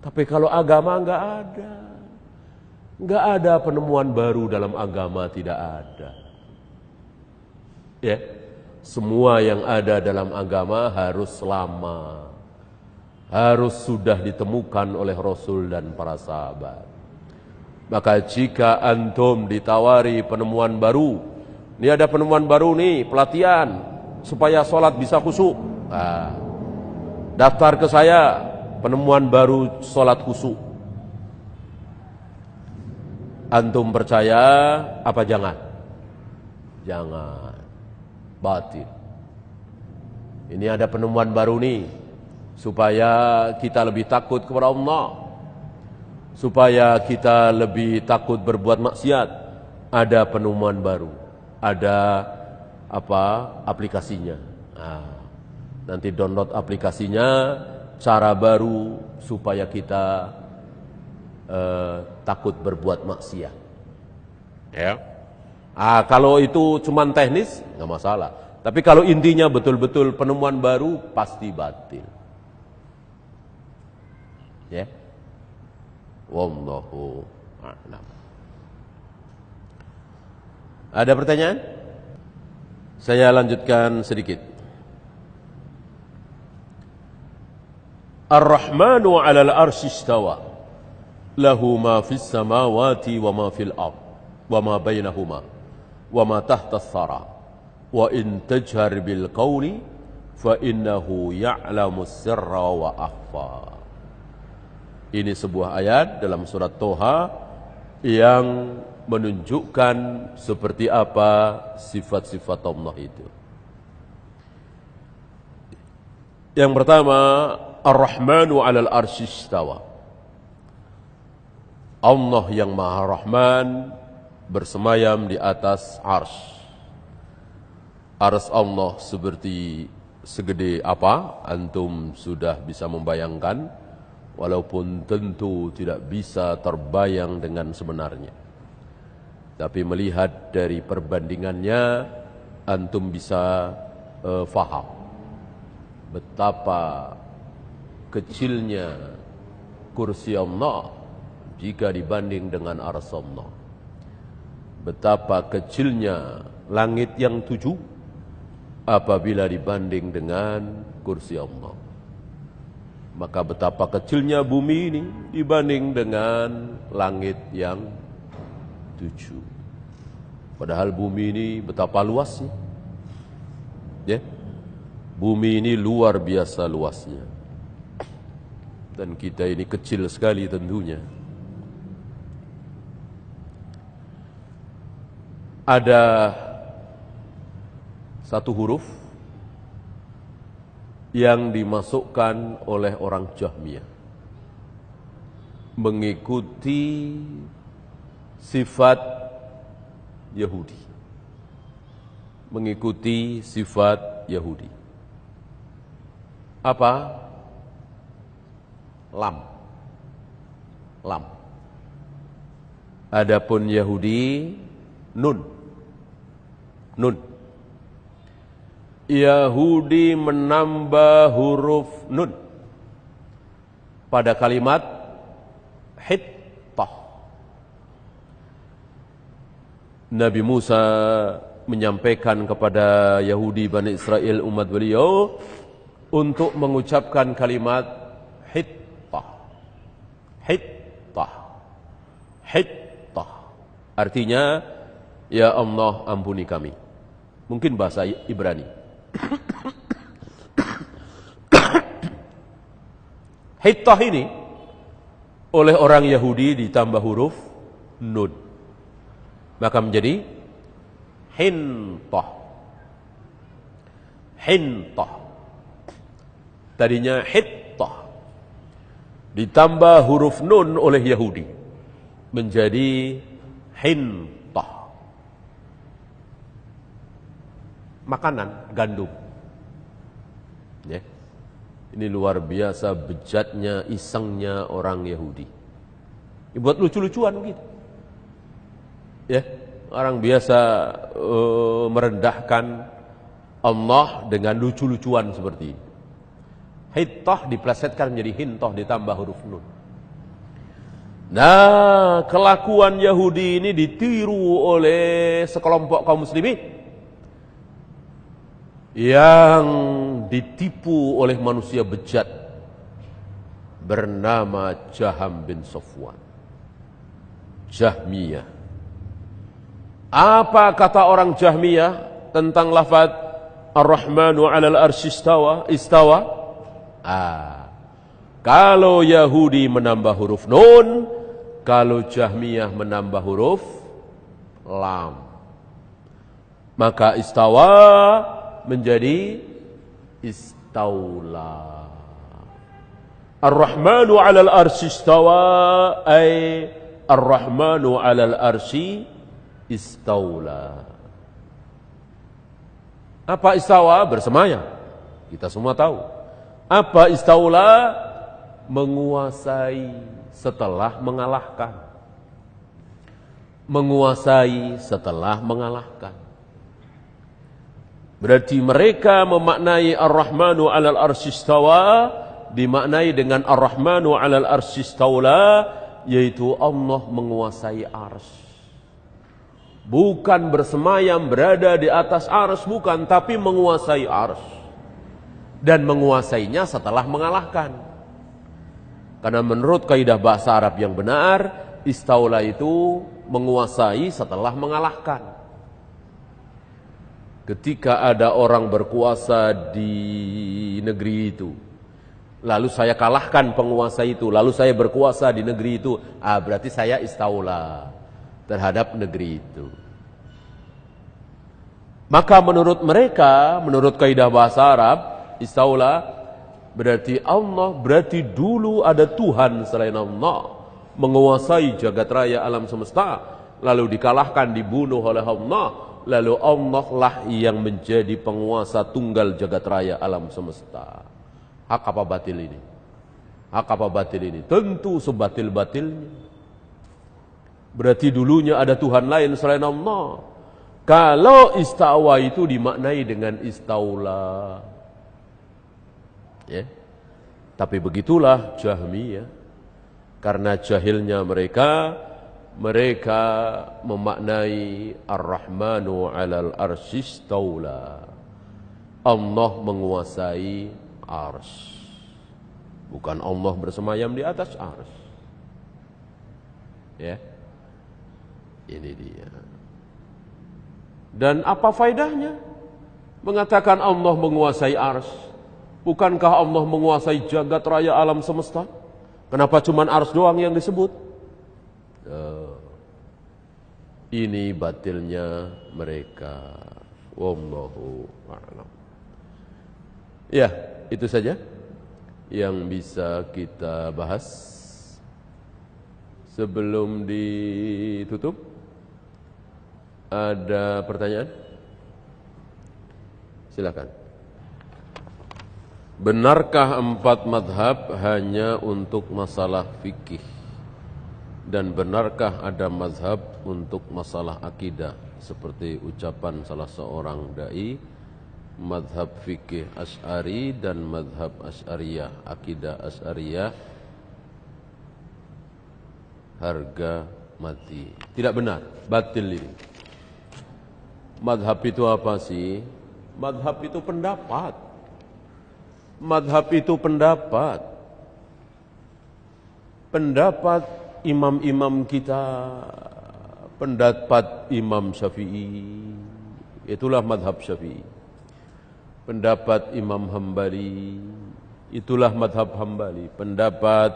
Tapi kalau agama enggak ada. Enggak ada penemuan baru dalam agama, tidak ada. Ya. Semua yang ada dalam agama harus lama. Harus sudah ditemukan oleh Rasul dan para sahabat. Maka jika antum ditawari penemuan baru, ini ada penemuan baru nih, pelatihan supaya sholat bisa khusyuk. Daftar ke saya, penemuan baru sholat khusyuk. Antum percaya apa jangan? Jangan. Batil. Ini ada penemuan baru nih, supaya kita lebih takut kepada Allah, supaya kita lebih takut berbuat maksiat. Ada penemuan baru, ada aplikasinya. Nanti download aplikasinya, cara baru supaya kita takut berbuat maksiat. Ya. Kalau itu cuman teknis nggak masalah. Tapi kalau intinya betul-betul penemuan baru pasti batil. Ya. Wallahu a'lam. Ada pertanyaan? Saya lanjutkan sedikit. Ar-Rahmanu 'alal 'arsy istawa. Lahu ma fis samawati wa ma fil ardh wa ma bainahuma wa ma tahta as-sara. Wa in tajhar bil qawli fa innahu ya'lamus sirra wa akhfa. Ini sebuah ayat dalam surat Toha yang menunjukkan seperti apa sifat-sifat Allah itu. Yang pertama, Ar-Rahmanu 'alal 'arsy istawa. Allah yang Maha Rahman bersemayam di atas arsy. Arsy Allah seperti segede apa? Antum sudah bisa membayangkan, walaupun tentu tidak bisa terbayang dengan sebenarnya. Tapi melihat dari perbandingannya, antum bisa faham betapa kecilnya kursi Allah jika dibanding dengan arsy Allah. Betapa kecilnya langit yang 7 apabila dibanding dengan kursi Allah. Maka betapa kecilnya bumi ini dibanding dengan langit yang 7. Padahal bumi ini betapa luasnya. Ya. Bumi ini luar biasa luasnya. Dan kita ini kecil sekali tentunya. Ada satu huruf yang dimasukkan oleh orang Jahmiyah mengikuti sifat Yahudi. Mengikuti sifat Yahudi. Apa? Lam. Lam. Adapun Yahudi nun. Nun. Yahudi menambah huruf nun pada kalimat hittah. Nabi Musa menyampaikan kepada Yahudi Bani Israel umat beliau untuk mengucapkan kalimat hittah. Hittah. Hittah. Artinya, ya Allah ampuni kami. Mungkin bahasa Ibrani. Hittah ini oleh orang Yahudi ditambah huruf nun, maka menjadi hintah. Hintah. Tadinya hittah, ditambah huruf nun oleh Yahudi menjadi hintah. Makanan gandum. Ya. Ini luar biasa bejatnya, isengnya orang Yahudi. Buat lucu-lucuan gitu. Ya, orang biasa merendahkan Allah dengan lucu-lucuan seperti ini. Hittah diplesetkan menjadi hintah ditambah huruf nun. Nah, kelakuan Yahudi ini ditiru oleh sekelompok kaum muslimin yang ditipu oleh manusia bejat bernama Jaham bin Safwan. Jahmiyah. Apa kata orang Jahmiyah tentang lafaz Ar-Rahmanu 'alal arsy istawa? Kalau Yahudi menambah huruf nun, kalau Jahmiyah menambah huruf lam, maka istawa menjadi istaula. Ar-Rahmanu 'alal arsy istawa ay Ar-Rahmanu 'alal arsy istaula. Apa istawa? Bersemayam. Kita semua tahu. Apa istaula? Menguasai setelah mengalahkan. Menguasai setelah mengalahkan. Berarti mereka memaknai Ar-Rahmanu 'alal arsy istawa dimaknai dengan Ar-Rahmanu 'alal arsy istaula, yaitu Allah menguasai arsy. Bukan bersemayam berada di atas arsy, bukan, tapi menguasai arsy. Dan menguasainya setelah mengalahkan. Karena menurut kaidah bahasa Arab yang benar, istaula itu menguasai setelah mengalahkan. Ketika ada orang berkuasa di negeri itu, lalu saya kalahkan penguasa itu, lalu saya berkuasa di negeri itu, berarti saya istaula terhadap negeri itu. Maka menurut mereka, menurut kaidah bahasa Arab, istaula berarti Allah, berarti dulu ada Tuhan selain Allah menguasai jagat raya alam semesta, lalu dikalahkan, dibunuh oleh Allah. Lalu Allah lah yang menjadi penguasa tunggal jagat raya alam semesta. Hak apa batil ini? Hak apa batil ini? Tentu sebatil-batilnya. Berarti dulunya ada Tuhan lain selain Allah. Kalau istawa itu dimaknai dengan istaula. Ya. Tapi begitulah Jahmiyah. Karena jahilnya mereka memaknai Ar-Rahmanu 'alal arsy istaula. Allah menguasai arsy. Bukan Allah bersemayam di atas arsy. Ya. Ini dia. Dan apa faedahnya mengatakan Allah menguasai arsy? Bukankah Allah menguasai jagat raya alam semesta? Kenapa cuma arsy doang yang disebut? Ini batilnya mereka. Wallahu a'lam. Ya, itu saja yang bisa kita bahas. Sebelum ditutup, ada pertanyaan? Silakan. Benarkah 4 madhab hanya untuk masalah fikih? Dan benarkah ada mazhab untuk masalah akidah seperti ucapan salah seorang dai, mazhab fikih Asy'ari dan mazhab Asy'ariyah, akidah Asy'ariyah harga mati? Tidak benar, batil ini. Mazhab itu apa sih? Mazhab itu pendapat. Mazhab itu pendapat. Pendapat imam-imam kita, pendapat Imam Syafi'i, itulah madhab Syafi'i. Pendapat Imam Hambali, itulah madhab Hambali. Pendapat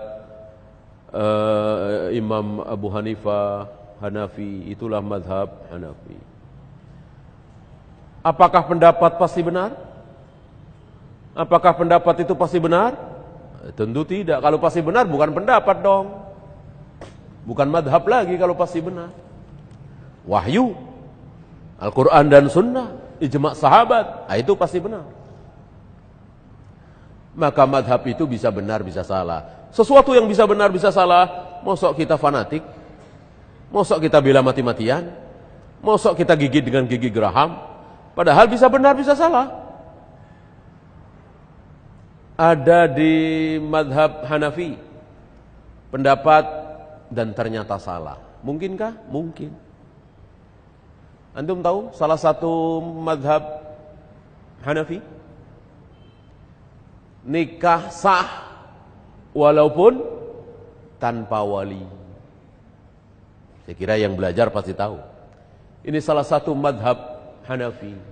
Imam Abu Hanifah, Hanafi, itulah madhab Hanafi. Apakah pendapat pasti benar? Apakah pendapat itu pasti benar? Tentu tidak. Kalau pasti benar bukan pendapat dong. Bukan madhab lagi kalau pasti benar. Wahyu, Al-Quran dan Sunnah, ijma' sahabat, itu pasti benar. Maka madhab itu bisa benar, bisa salah. Sesuatu yang bisa benar, bisa salah, mosok kita fanatik, mosok kita bela mati-matian, mosok kita gigit dengan gigi geraham, padahal bisa benar, bisa salah. Ada di madhab Hanafi pendapat dan ternyata salah. Mungkinkah? Mungkin. Antum tahu salah satu madhab Hanafi? Nikah sah walaupun tanpa wali. Saya kira yang belajar pasti tahu. Ini salah satu madhab Hanafi.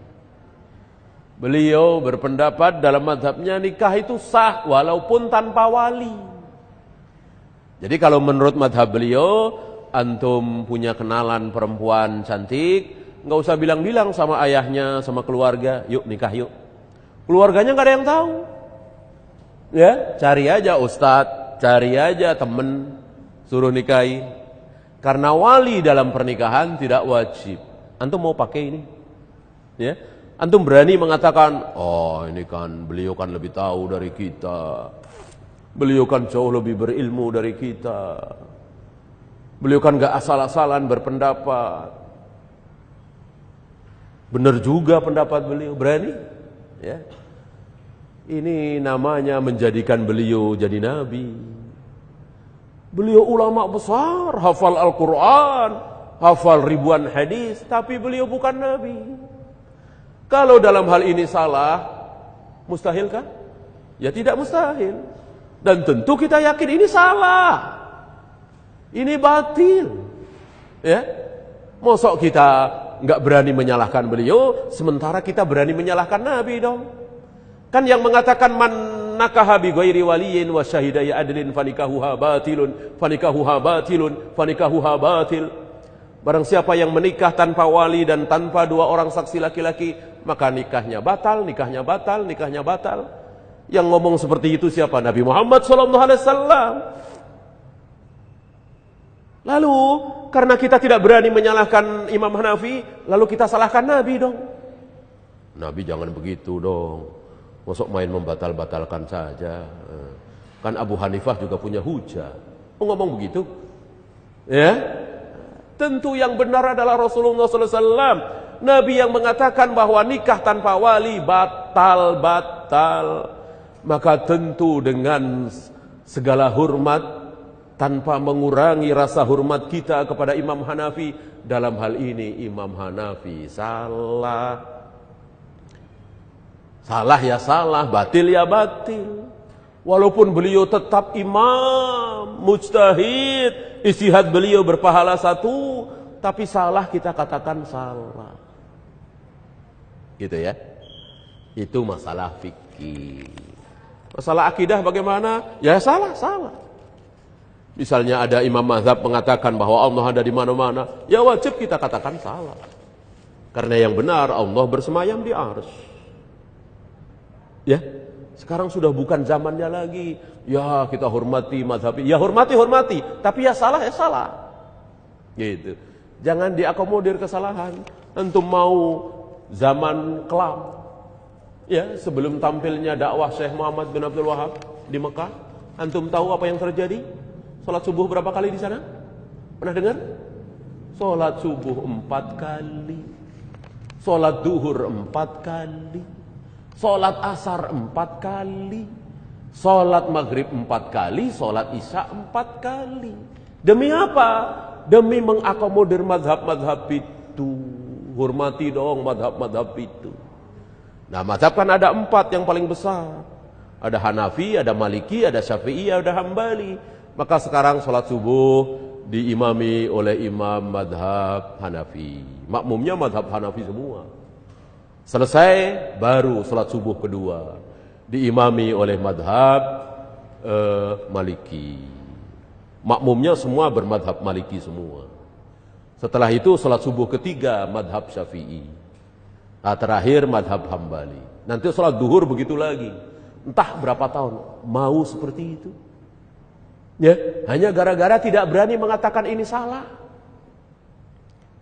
Beliau berpendapat dalam madhabnya nikah itu sah walaupun tanpa wali. Jadi kalau menurut madhab beliau, antum punya kenalan perempuan cantik, nggak usah bilang-bilang sama ayahnya, sama keluarga, yuk nikah yuk. Keluarganya nggak ada yang tahu. Ya, cari aja ustadz, cari aja temen, suruh nikahi. Karena wali dalam pernikahan tidak wajib. Antum mau pakai ini? Ya, antum berani mengatakan, oh ini kan beliau kan lebih tahu dari kita. Beliau kan jauh lebih berilmu dari kita. Beliau kan nggak asal-asalan berpendapat. Benar juga pendapat beliau, berani? Ya. Ini namanya menjadikan beliau jadi nabi. Beliau ulama besar, hafal Al-Quran, hafal ribuan hadis, tapi beliau bukan nabi. Kalau dalam hal ini salah, mustahil kan? Ya tidak mustahil. Dan tentu kita yakin ini salah. Ini batil. Ya. Mosok kita nggak berani menyalahkan beliau, sementara kita berani menyalahkan Nabi dong. Kan yang mengatakan man nakaha bi ghairi waliyin wa syahidai adlin fanikahuha batilun, fanikahuha batilun, fanikahuha batil. Barang siapa yang menikah tanpa wali dan tanpa dua orang saksi laki-laki, maka nikahnya batal, nikahnya batal, nikahnya batal. Yang ngomong seperti itu siapa? Nabi Muhammad SAW. Lalu karena kita tidak berani menyalahkan Imam Hanafi, lalu kita salahkan Nabi dong. Nabi jangan begitu dong. Masuk main membatal-batalkan saja. Kan Abu Hanifah juga punya hujah. Ngomong begitu? Ya. Tentu yang benar adalah Rasulullah SAW. Nabi yang mengatakan bahwa nikah tanpa wali batal. Maka tentu dengan segala hormat, tanpa mengurangi rasa hormat kita kepada Imam Hanafi, dalam hal ini Imam Hanafi salah. Salah ya salah, batil ya batil. Walaupun beliau tetap imam, mujtahid, ijtihad beliau berpahala 1, tapi salah kita katakan salah. Gitu ya. Itu masalah fikih. Masalah akidah bagaimana? Ya salah. Misalnya ada imam mazhab mengatakan bahwa Allah ada di mana-mana, ya wajib kita katakan salah. Karena yang benar Allah bersemayam di arsy. Ya, sekarang sudah bukan zamannya lagi. Ya kita hormati mazhab, ya hormati, tapi ya salah. Gitu. Jangan diakomodir kesalahan. Antum mau zaman kelam, ya sebelum tampilnya dakwah Syekh Muhammad bin Abdul Wahab di Mekah, antum tahu apa yang terjadi? Salat subuh berapa kali di sana? Pernah dengar? Salat subuh 4 kali. Salat duhur 4 kali. Salat asar 4 kali. Salat maghrib 4 kali. Salat isya 4 kali. Demi apa? Demi mengakomodir mazhab-mazhab itu. Hormati dong mazhab-mazhab itu. Nah mazhab kan ada 4 yang paling besar. Ada Hanafi, ada Maliki, ada Syafi'i, ada Hambali. Maka sekarang sholat subuh diimami oleh imam madhab Hanafi. Makmumnya madhab Hanafi semua. Selesai, baru salat subuh kedua. Diimami oleh madhab Maliki. Makmumnya semua bermadhab Maliki semua. Setelah itu salat subuh ketiga, madhab Syafi'i. Terakhir madhab Hambali. Nanti salat duhur begitu lagi. Entah berapa tahun mau seperti itu. Ya, hanya gara-gara tidak berani mengatakan ini salah.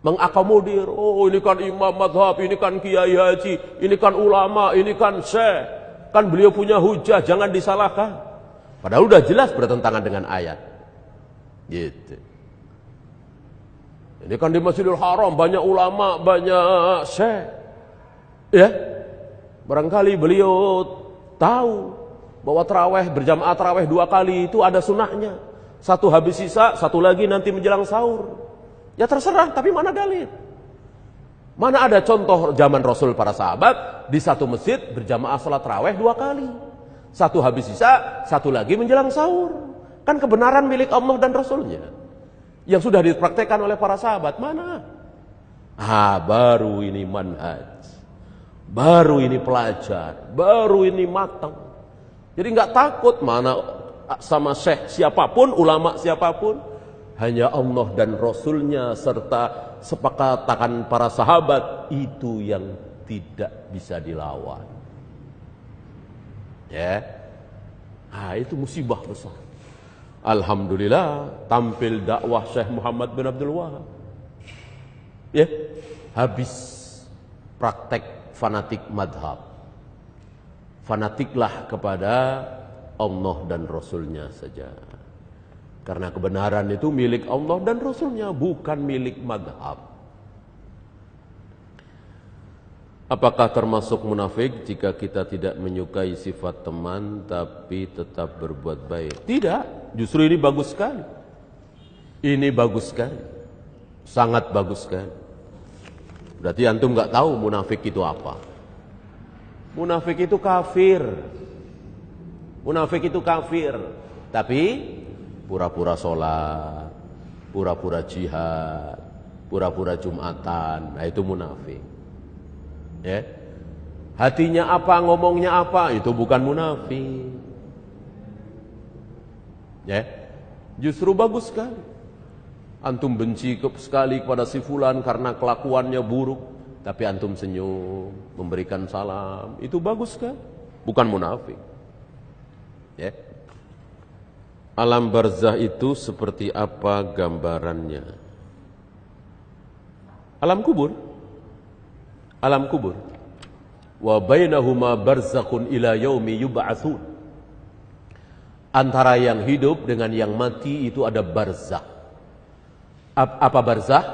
Mengakomodir, oh ini kan imam madhab, ini kan kiai haji, ini kan ulama, ini kan syekh, kan beliau punya hujah, jangan disalahkan. Padahal udah jelas bertentangan dengan ayat. Gitu. Ini kan di Masjidil Haram banyak ulama, banyak syekh. Ya, barangkali beliau tahu bahwa berjamaah taraweh 2 kali itu ada sunahnya. Satu habis sisa, satu lagi nanti menjelang sahur. Ya terserah, tapi mana dalil? Mana ada contoh zaman Rasul para sahabat di satu masjid berjamaah salat tarawih 2 kali. Satu habis sisa, satu lagi menjelang sahur. Kan kebenaran milik Allah dan Rasulnya. Yang sudah dipraktekkan oleh para sahabat, mana? Baru ini manhaj. Baru ini pelajar. Baru ini matang. Jadi nggak takut mana sama syekh siapapun, ulama siapapun. Hanya Allah dan Rasulnya serta sepakatan para sahabat itu yang tidak bisa dilawan. Ya, itu musibah besar. Alhamdulillah tampil dakwah Syekh Muhammad bin Abdul Wahab. Ya, habis praktek fanatik madhab. Fanatiklah kepada Allah dan Rasulnya saja. Karena kebenaran itu milik Allah dan Rasulnya, bukan milik madhab. Apakah termasuk munafik jika kita tidak menyukai sifat teman tapi tetap berbuat baik? Tidak, justru ini bagus sekali. Ini bagus sekali. Sangat bagus sekali. Berarti antum nggak tahu munafik itu apa. Munafik itu kafir. Munafik itu kafir. Tapi pura-pura sholat, pura-pura jihad, pura-pura jumatan, itu munafik. Ya, hatinya apa, ngomongnya apa, itu bukan munafik. Ya, justru bagus sekali. Antum benci sekali kepada si fulan karena kelakuannya buruk, tapi antum senyum, memberikan salam, itu bagus sekali, bukan munafik. Ya. Alam barzah itu seperti apa gambarannya? Alam kubur. Alam kubur. Wa bainahuma barzakhun ila yaumi yub'atsun. Antara yang hidup dengan yang mati itu ada barzakh. Apa barzakh?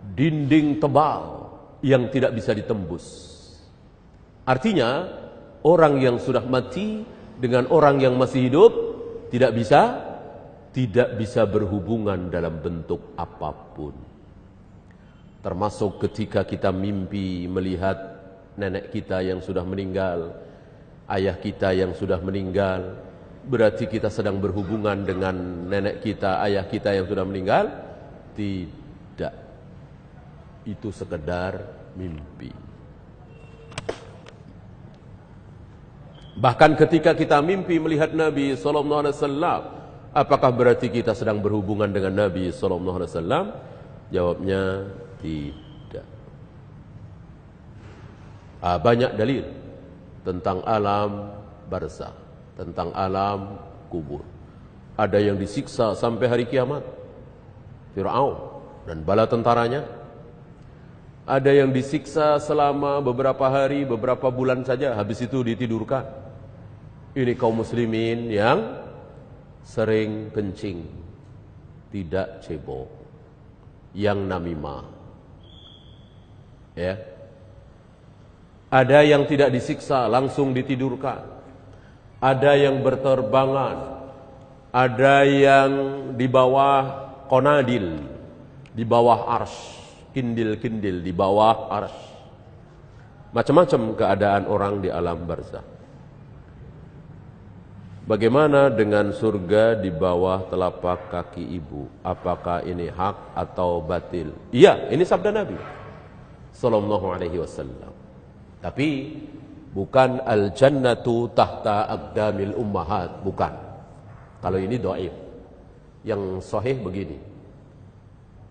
Dinding tebal yang tidak bisa ditembus. Artinya, orang yang sudah mati dengan orang yang masih hidup tidak bisa berhubungan dalam bentuk apapun. Termasuk ketika kita mimpi melihat nenek kita yang sudah meninggal, ayah kita yang sudah meninggal, berarti kita sedang berhubungan dengan nenek kita, ayah kita yang sudah meninggal? Tidak. Itu sekedar mimpi. Bahkan ketika kita mimpi melihat Nabi SAW, apakah berarti kita sedang berhubungan dengan Nabi SAW? Jawabnya tidak. Banyak dalil tentang alam barzakh, tentang alam kubur. Ada yang disiksa sampai hari kiamat, Fir'aun dan bala tentaranya. Ada yang disiksa selama beberapa hari, beberapa bulan saja, habis itu ditidurkan. Ini kaum muslimin yang sering kencing, tidak cebok, yang namimah. Ya. Ada yang tidak disiksa, langsung ditidurkan. Ada yang berterbangan. Ada yang di bawah konadil, di bawah arsy, kindil-kindil di bawah arsy. Macam-macam keadaan orang di alam barzakh. Bagaimana dengan surga di bawah telapak kaki ibu? Apakah ini hak atau batil? Iya, ini sabda Nabi sallallahu alaihi wasallam. Tapi bukan al-jannatu tahta aqdamil ummahat, bukan. Kalau ini dhaif. Yang sahih begini.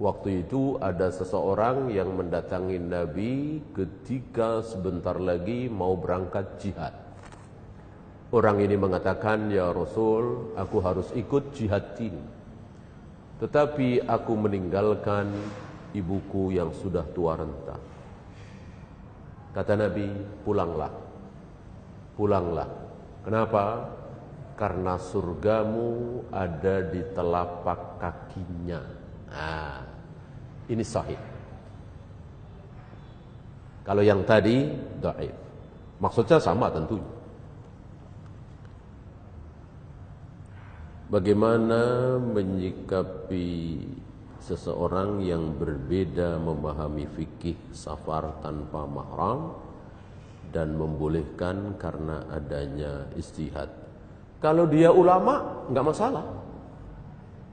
Waktu itu ada seseorang yang mendatangi Nabi ketika sebentar lagi mau berangkat jihad. Orang ini mengatakan, "Ya Rasul, aku harus ikut jihad ini. Tetapi aku meninggalkan ibuku yang sudah tua renta." Kata Nabi, "Pulanglah. Pulanglah. Kenapa? Karena surgamu ada di telapak kakinya." Nah, ini sahih. Kalau yang tadi dhaif. Maksudnya sama tentunya. Bagaimana menyikapi seseorang yang berbeda memahami fikih safar tanpa mahram dan membolehkan karena adanya ijtihad? Kalau dia ulama, enggak masalah.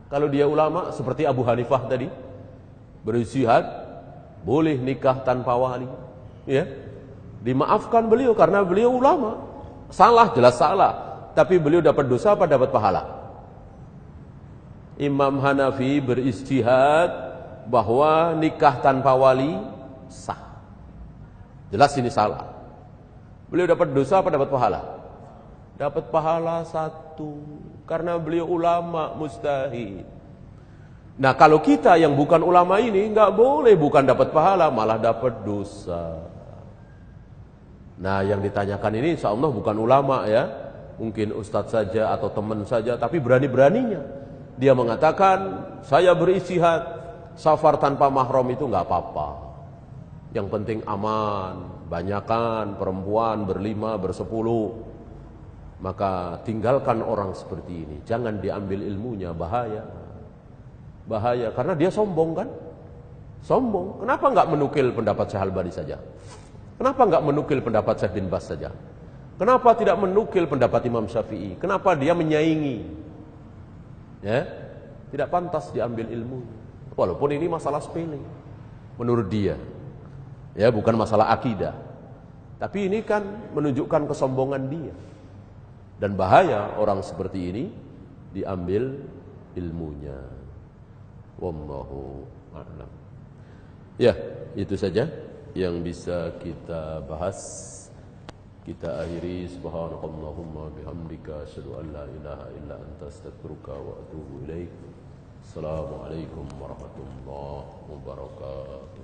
Kalau dia ulama seperti Abu Hanifah tadi, berijtihad, boleh nikah tanpa wali, ya. Dimaafkan beliau karena beliau ulama. Salah, jelas salah, tapi beliau dapat dosa apa dapat pahala? Imam Hanafi berijtihad bahwa nikah tanpa wali sah. Jelas ini salah. Beliau dapat dosa apa dapat pahala? Dapat pahala 1 karena beliau ulama mustahid. Nah, kalau kita yang bukan ulama ini enggak boleh, bukan dapat pahala, malah dapat dosa. Nah, yang ditanyakan ini insyaallah bukan ulama ya. Mungkin ustadz saja atau teman saja, tapi berani-beraninya dia mengatakan, "Saya berijtihad, safar tanpa mahram itu enggak apa-apa. Yang penting aman, banyakan perempuan berlima, bersepuluh." Maka tinggalkan orang seperti ini. Jangan diambil ilmunya, bahaya. Bahaya, karena dia sombong kan? Sombong. Kenapa enggak menukil pendapat Syekh Albani saja? Kenapa enggak menukil pendapat Syekh bin Baz saja? Kenapa tidak menukil pendapat Imam Syafi'i? Kenapa dia menyaingi? Ya, tidak pantas diambil ilmu. Walaupun ini masalah sepele menurut dia. Ya, bukan masalah akidah. Tapi ini kan menunjukkan kesombongan dia. Dan bahaya orang seperti ini diambil ilmunya. Wallahu a'lam. Ya, itu saja yang bisa kita bahas. Kita akhiri, subhanakallahumma bihamdika asyhadu an la ilaha illa anta astaghfiruka wa atubu ilaik. Assalamualaikum warahmatullahi wabarakatuh.